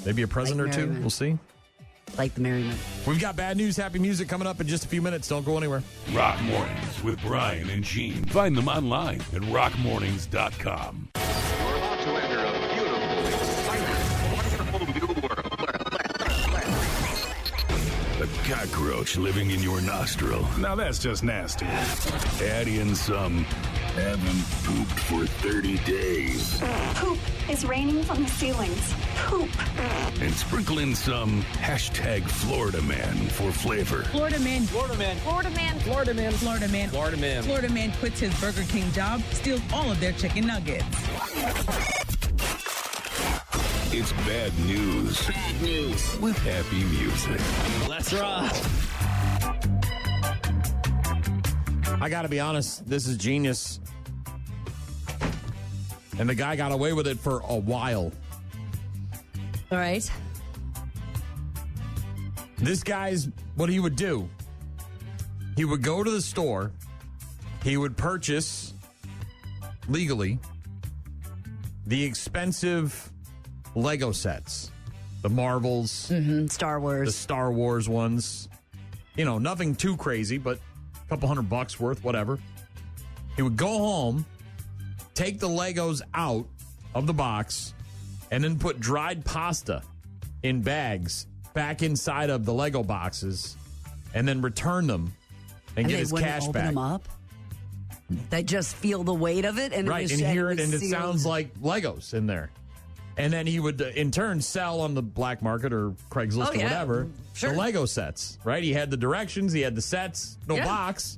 Maybe a present or two. We'll see. Like the merriment. We've got bad news, happy music coming up in just a few minutes. Don't go anywhere. Rock Mornings with Brian and Gene. Find them online at rockmornings.com. You're about to enter a beautiful, exciting, wonderful new world. A cockroach living in your nostril. Now that's just nasty. Add in some haven't pooped for 30 days. Poop is raining from the ceilings. Poop. And sprinkle in some hashtag Florida Man for flavor. Florida man. Florida man. Florida man. Florida man. Florida man. Florida man. Florida man quits his Burger King job, steals all of their chicken nuggets. It's bad news. Bad news. With happy music. Let's rock. I got to be honest, this is genius. And the guy got away with it for a while. All right. This guy's, what he would do, he would go to the store, he would purchase, legally, the expensive Lego sets. The Marvels. Star Wars. The Star Wars ones. Nothing too crazy, but a couple $100 worth, whatever. He would go home, take the Legos out of the box, and then put dried pasta in bags back inside of the Lego boxes, and then return them and get his cash open back. Them up? They just feel the weight of it, and right, and hear it, and it sounds like Legos in there. And then he would, in turn, sell on the black market or Craigslist or whatever the Lego sets, right? He had the directions, he had the sets, no box,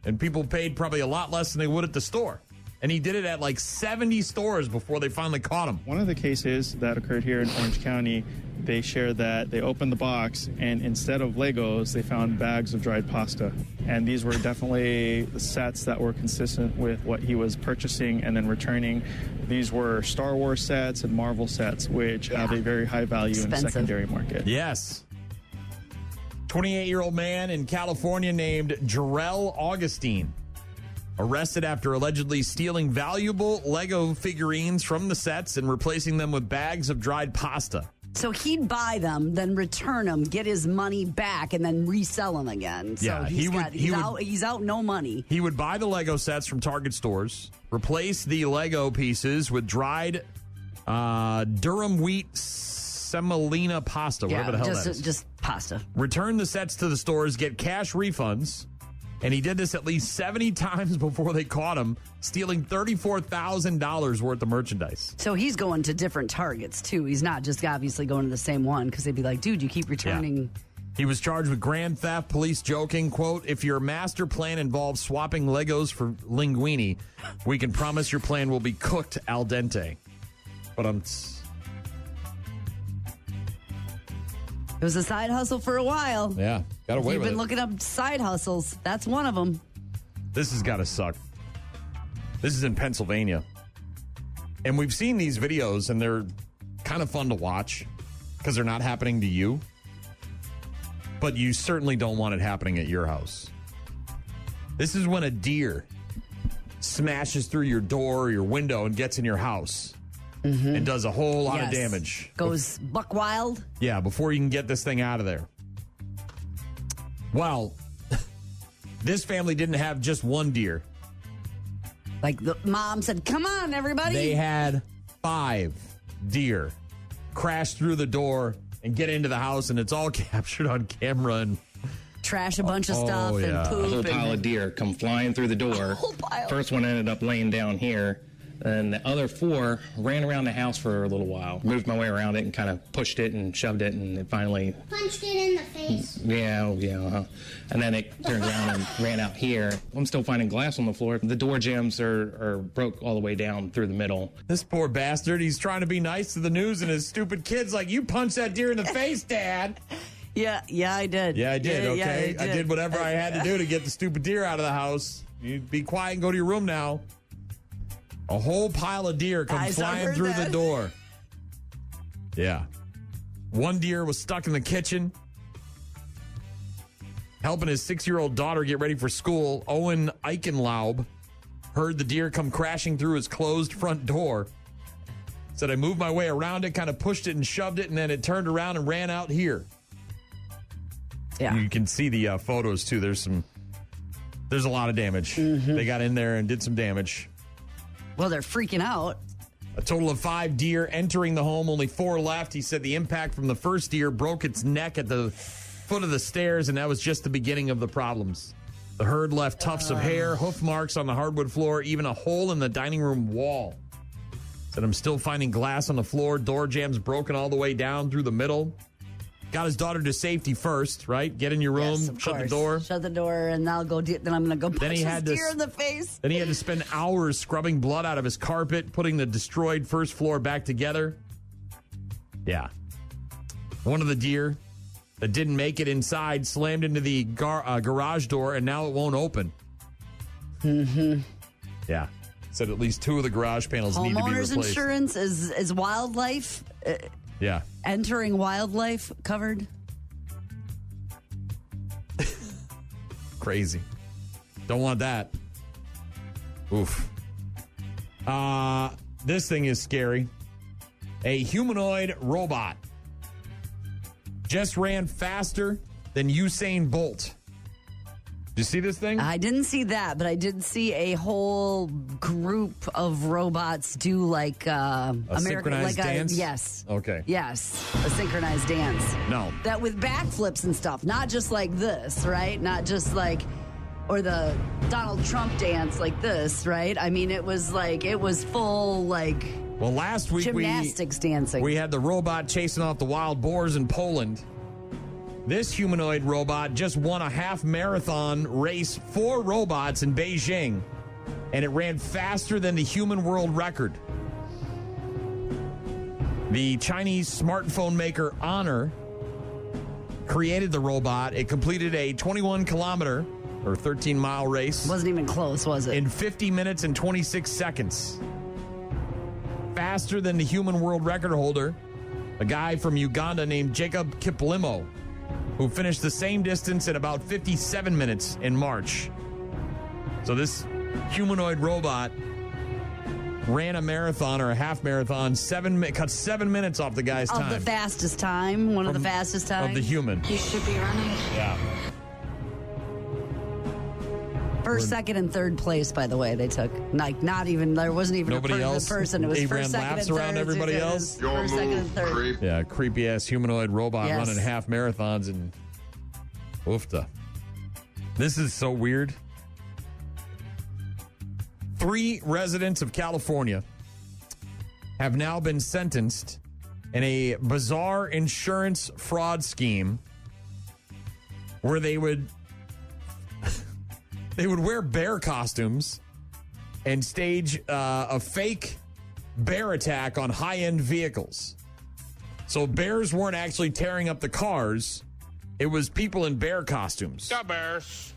and people paid probably a lot less than they would at the store. And he did it at like 70 stores before they finally caught him. One of the cases that occurred here in Orange County, they shared that they opened the box and instead of Legos, they found bags of dried pasta. And these were definitely the sets that were consistent with what he was purchasing and then returning. These were Star Wars sets and Marvel sets, which have a very high value in the secondary market. Yes. 28-year-old man in California named Jarrell Augustine arrested after allegedly stealing valuable Lego figurines from the sets and replacing them with bags of dried pasta. So he'd buy them, then return them, get his money back, and then resell them again. So Yeah, he's out no money. He would buy the Lego sets from Target stores, replace the Lego pieces with dried durum wheat semolina pasta, whatever the hell that is. Just pasta. Return the sets to the stores, get cash refunds. And he did this at least 70 times before they caught him, stealing $34,000 worth of merchandise. So he's going to different Targets, too. He's not just obviously going to the same one because they'd be like, dude, you keep returning. Yeah. He was charged with grand theft. Police joking, quote, if your master plan involves swapping Legos for linguine, we can promise your plan will be cooked al dente. But It was a side hustle for a while. Yeah, got away You've with been it. looking up side hustles. That's one of them. This has got to suck. This is in Pennsylvania. And we've seen these videos, and they're kind of fun to watch because they're not happening to you. But you certainly don't want it happening at your house. This is when a deer smashes through your door or your window and gets in your house. And does a whole lot of damage. Goes buck wild. Yeah, before you can get this thing out of there. Well, this family didn't have just one deer. Like the mom said, come on, everybody. They had 5 deer crash through the door and get into the house, and it's all captured on camera. And trash a bunch of stuff and poop. A whole pile of deer come flying through the door. First one ended up laying down here. And the other 4 ran around the house for a little while. Moved my way around it and kind of pushed it and shoved it, and it finally punched it in the face. Yeah. And then it turned around and ran out here. I'm still finding glass on the floor. The door jambs are broke all the way down through the middle. This poor bastard, he's trying to be nice to the news, and his stupid kid's like, you punched that deer in the face, Dad. Yeah, I did. Yeah, I did, okay? Yeah, I did whatever I had to do to get the stupid deer out of the house. You be quiet and go to your room now. A whole pile of deer come flying through the door. Yeah. One deer was stuck in the kitchen, helping his 6-year-old daughter get ready for school. Owen Eichenlaub heard the deer come crashing through his closed front door. Said, I moved my way around it, kind of pushed it and shoved it, and then it turned around and ran out here. Yeah. You can see the photos, too. There's a lot of damage. They got in there and did some damage. Well, they're freaking out. A total of 5 deer entering the home, only 4 left. He said the impact from the first deer broke its neck at the foot of the stairs, and that was just the beginning of the problems. The herd left tufts of hair, hoof marks on the hardwood floor, even a hole in the dining room wall. Said, I'm still finding glass on the floor, door jambs broken all the way down through the middle. Got his daughter to safety first, right? Get in your room, shut the door. Shut the door, and I'll go. Then I'm going to go punch this deer in the face. Then he had to spend hours scrubbing blood out of his carpet, putting the destroyed first floor back together. Yeah. One of the deer that didn't make it inside slammed into the garage door, and now it won't open. Yeah. Said at least 2 of the garage panels need to be replaced. Homeowners insurance is wildlife. Yeah. Entering wildlife covered. Crazy. Don't want that. Oof. This thing is scary. A humanoid robot just ran faster than Usain Bolt. Did you see this thing? I didn't see that, but I did see a whole group of robots do like synchronized dance? Yes. Okay. Yes. A synchronized dance. No. That with backflips and stuff. Not just like this, right? Not just like, or the Donald Trump dance like this, right? I mean, it was full like. Well, last week gymnastics dancing. We had the robot chasing off the wild boars in Poland. This humanoid robot just won a half marathon race for robots in Beijing. and it ran faster than the human world record. The Chinese smartphone maker Honor created the robot. It completed a 21-kilometer or 13-mile race. Wasn't even close, was it? In 50 minutes and 26 seconds. Faster than the human world record holder, a guy from Uganda named Jacob Kiplimo, who finished the same distance in about 57 minutes in March. So this humanoid robot ran a marathon or a half marathon, cut 7 minutes off the guy's time. Of the fastest time, one of the fastest times. Of the human. You should be running. Yeah. First, second, and third place, by the way, they took. Like, not even, there wasn't even Nobody else. The person. It was They first, ran second, laps and around third. everybody It was else? First, second, and third. Creep. Yeah, creepy-ass humanoid robot Yes. running half marathons and oofta. This is so weird. 3 residents of California have now been sentenced in a bizarre insurance fraud scheme where they would wear bear costumes and stage a fake bear attack on high-end vehicles. So bears weren't actually tearing up the cars. It was people in bear costumes. The bears.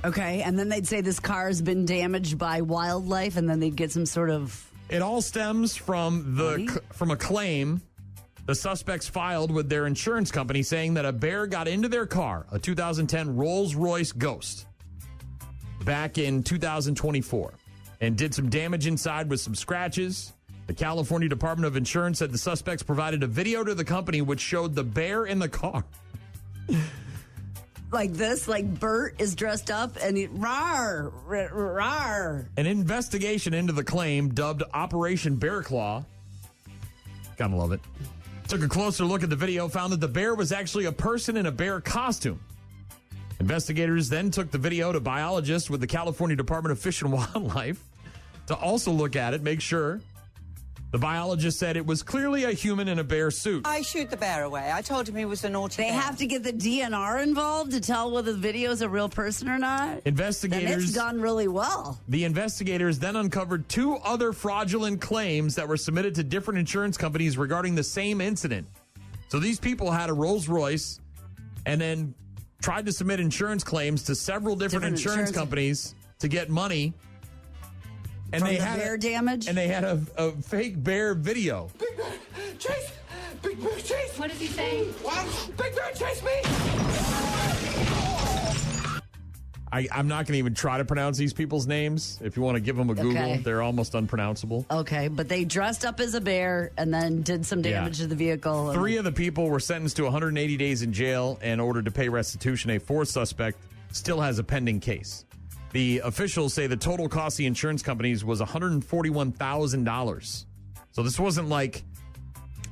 Okay, and then they'd say this car has been damaged by wildlife, and then they'd get some sort of... It all stems from a claim the suspects filed with their insurance company saying that a bear got into their car, a 2010 Rolls-Royce Ghost, back in 2024, and did some damage inside with some scratches. The California Department of Insurance said the suspects provided a video to the company which showed the bear in the car. Like this, like Bert is dressed up and he, rawr, rawr. An investigation into the claim, dubbed Operation Bear Claw, gotta love it, took a closer look at the video, found that the bear was actually a person in a bear costume. Investigators then took the video to biologists with the California Department of Fish and Wildlife to also look at it, make sure. The biologist said it was clearly a human in a bear suit. I shoot the bear away. I told him he was a naughty They bear. have to get the DNR involved to tell whether the video is a real person or not? Investigators... Then it's gone really well. The investigators then uncovered 2 other fraudulent claims that were submitted to different insurance companies regarding the same incident. So these people had a Rolls-Royce and then tried to submit insurance claims to several different insurance companies to get money. And From they the had bear damage? And they had a fake bear video. Big bear, chase! Big bear, chase! What is he saying? What? Big bear, chase me! I'm not going to even try to pronounce these people's names. If you want to give them a Google, Okay. they're almost unpronounceable. Okay, but they dressed up as a bear and then did some damage to the vehicle. 3 of the people were sentenced to 180 days in jail and ordered to pay restitution. A 4th suspect still has a pending case. The officials say the total cost the insurance companies was $141,000. So this wasn't like...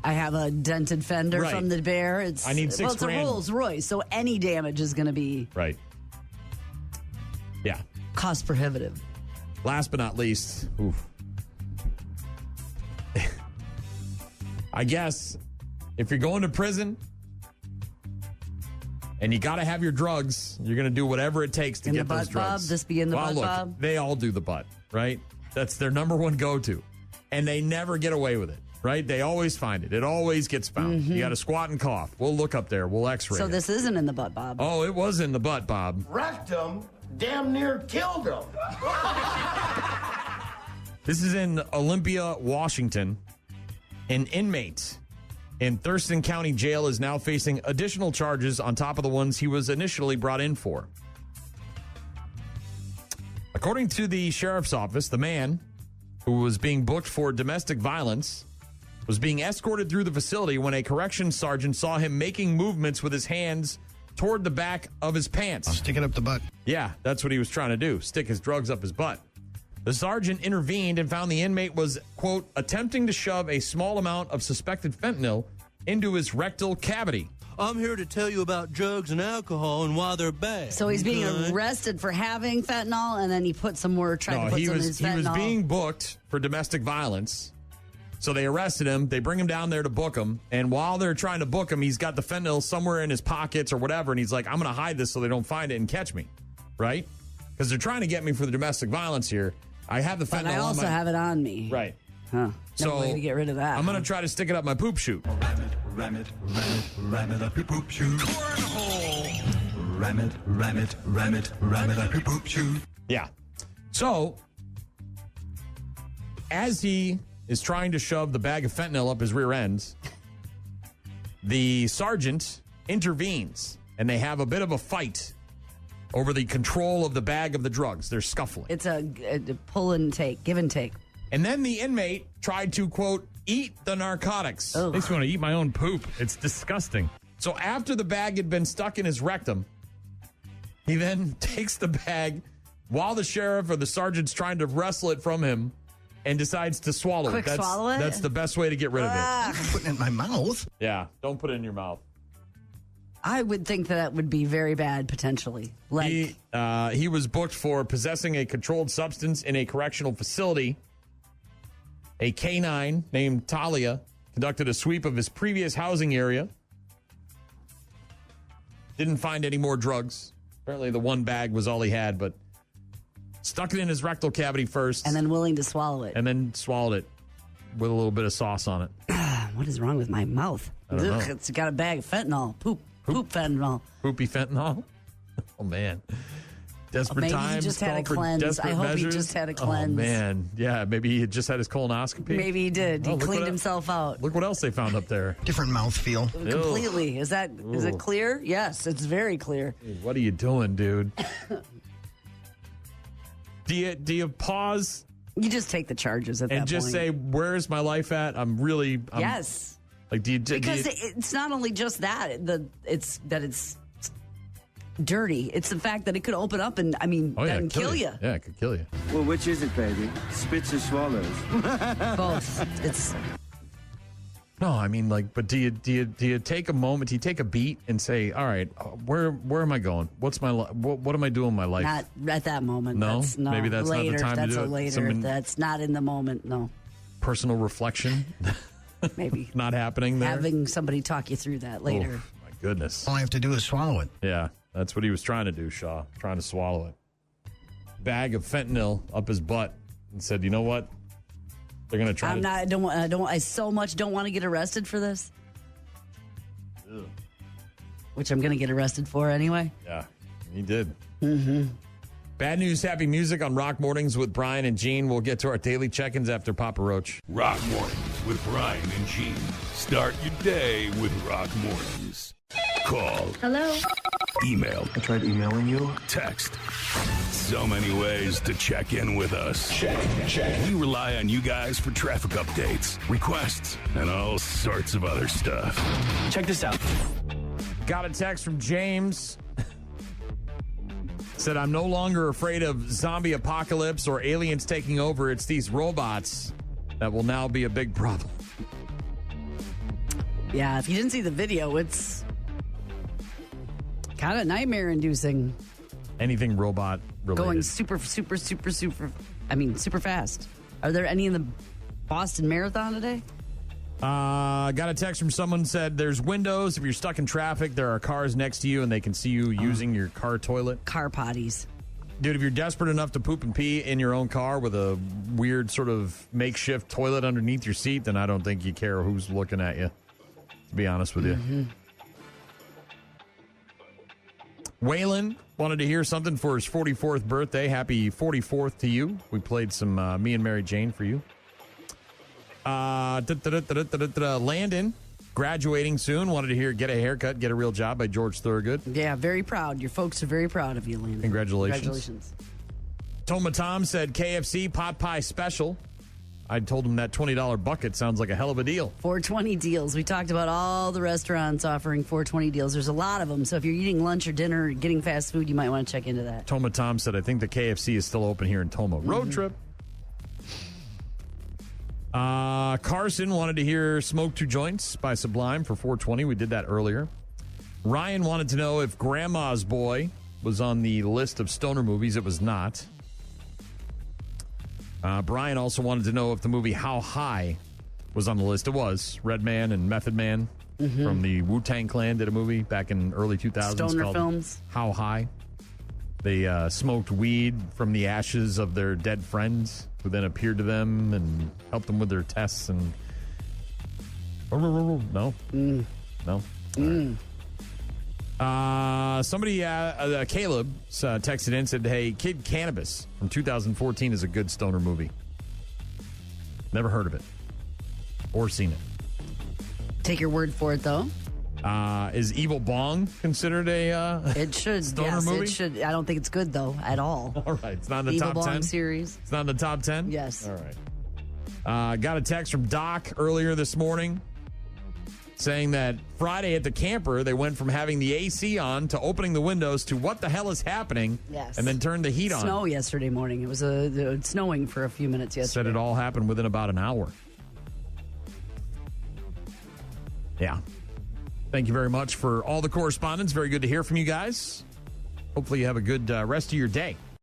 I have a dented fender Right. from the bear. I need $6,000. It's a Rolls Royce, so any damage is going to be Right. Yeah. cost prohibitive. Last but not least, I guess if you're going to prison and you got to have your drugs, you're going to do whatever it takes to In get the those butt, Bob? drugs. This be in the well, butt, look, Bob? They all do the butt, right? That's their number one go-to. And they never get away with it, right? They always find it. It always gets found. You got to squat and cough. We'll look up there. We'll x-ray So it. this isn't in the butt, Bob. Oh, it was in the butt, Bob. Wrecked him, damn near killed him. This is in Olympia, Washington. An inmate in Thurston County Jail is now facing additional charges on top of the ones he was initially brought in for. According to the sheriff's office, the man who was being booked for domestic violence was being escorted through the facility when a corrections sergeant saw him making movements with his hands toward the back of his pants. Sticking up the butt. Yeah, that's what he was trying to do, stick his drugs up his butt. The sergeant intervened and found the inmate was, quote, attempting to shove a small amount of suspected fentanyl into his rectal cavity. I'm here to tell you about drugs and alcohol and why they're bad. So he's being okay? arrested for having fentanyl, and then he put some more, tried to put some in his fentanyl. He was being booked for domestic violence, So they arrested him. They bring him down there to book him. And while they're trying to book him, he's got the fentanyl somewhere in his pockets or whatever. And he's like, I'm going to hide this so they don't find it and catch me. Right? Because they're trying to get me for the domestic violence here. I have the fentanyl But I also have it on me. Right. Huh. So No way to get rid of that. I'm going to try to stick it up my poop chute. Ram it up your poop chute. Cornhole. Ram it up your poop chute. Yeah. So, as he is trying to shove the bag of fentanyl up his rear end, the sergeant intervenes, and they have a bit of a fight over the control of the bag of the drugs. They're scuffling. It's a pull and take, give and take. And then the inmate tried to, quote, eat the narcotics. Makes me want to eat my own poop. It's disgusting. So after the bag had been stuck in his rectum, he then takes the bag while the sheriff or the sergeant's trying to wrestle it from him and decides to swallow Quick it. swallow it? That's the best way to get rid of it. I'm putting it in my mouth. Yeah, don't put it in your mouth. I would think that would be very bad, potentially. Like, He was booked for possessing a controlled substance in a correctional facility. A K-9 named Talia conducted a sweep of his previous housing area. Didn't find any more drugs. Apparently the one bag was all he had, but stuck it in his rectal cavity first. and then willing to swallow it. And then swallowed it with a little bit of sauce on it. What is wrong with my mouth? I don't know. It's got a bag of fentanyl. Poop fentanyl. Poopy fentanyl? Oh, man. Desperate Maybe he times. just had call a for cleanse. desperate I hope he measures. just had a cleanse. Oh, man. Yeah, maybe he just had his colonoscopy. Maybe he did. He Oh, look cleaned what- himself out. Look what else they found up there. Different mouthfeel. Completely. Is it Ooh. clear? Yes, it's very clear. Dude, what are you doing, dude? Do you pause You just take the charges at that and point. just say, "Where's my life at?" I'm yes. Like, Because it's not only just that, it's dirty. It's the fact that it could open up and, and kill you. Yeah, it could kill you. Well, which is it, baby? Spits or swallows? Both. It's No, I mean, like, but do you take a moment? Do you take a beat and say, "All right, where am I going? What's my what am I doing in my life?" not at that moment. No? Maybe that's not the later. time to That's do a it. later. That's not in the moment. No, Personal reflection, maybe not happening there. having somebody talk you through that later. Oh, my goodness. All I have to do is swallow it. Yeah, that's what he was trying to do, Shaw. Trying to swallow it. Bag of fentanyl up his butt and said, "You know what? They're going to try." I so much don't want to get arrested for this. Ugh. Which I'm going to get arrested for anyway. Yeah, he did. Mm-hmm. Bad news, happy music on Rock Mornings with Brian and Gene. We'll get to our daily check-ins after Papa Roach. Rock Mornings with Brian and Gene. Start your day with Rock Mornings. Call. Hello? Email. I tried emailing you. Text. So many ways to check in with us. Check. We rely on you guys for traffic updates, requests, and all sorts of other stuff. Check this out. Got a text from James. Said, "I'm no longer afraid of zombie apocalypse or aliens taking over. It's these robots that will now be a big problem." Yeah, if you didn't see the video, it's kind of nightmare-inducing. Anything robot related. Going super fast. Are there any in the Boston Marathon today? Got a text from someone said, "There's windows. If you're stuck in traffic, there are cars next to you and they can see you using your car toilet." Car potties. Dude, if you're desperate enough to poop and pee in your own car with a weird sort of makeshift toilet underneath your seat, then I don't think you care who's looking at you, to be honest with you. Mm-hmm. Waylon wanted to hear something for his 44th birthday. Happy 44th to you. We played some Me and Mary Jane for you. Landon, graduating soon, wanted to hear Get a Haircut, Get a Real Job by George Thorogood. Yeah, very proud. Your folks are very proud of you, Landon. Congratulations. Toma Tom said KFC pot pie special. I told him that $20 bucket sounds like a hell of a deal. 420 deals. We talked about all the restaurants offering 420 deals. There's a lot of them. So if you're eating lunch or dinner or getting fast food, you might want to check into that. Toma Tom said, "I think the KFC is still open here in Toma." Road trip. Carson wanted to hear Smoke Two Joints by Sublime for 420. We did that earlier. Ryan wanted to know if Grandma's Boy was on the list of stoner movies. It was not. Brian also wanted to know if the movie How High was on the list. It was. Redman and Method Man from the Wu-Tang Clan did a movie back in early 2000s Stoner called films. How High. They smoked weed from the ashes of their dead friends who then appeared to them and helped them with their tests and... No? No? Somebody, Caleb, texted in and said, hey, Kid Cannabis from 2014 is a good stoner movie. Never heard of it or seen it. Take your word for it, though. Is Evil Bong considered a it should, stoner movie? It should. I don't think it's good, though, at all. All right. It's not in the Evil top Bong 10? series. It's not in the top 10? Yes. All right. Got a text from Doc earlier this morning saying that Friday at the camper, they went from having the AC on to opening the windows to what the hell is happening? Yes. And then turned the heat on. Snow yesterday morning. It was snowing for a few minutes yesterday. Said it all happened within about an hour. Yeah. Thank you very much for all the correspondence. Very good to hear from you guys. Hopefully you have a good rest of your day.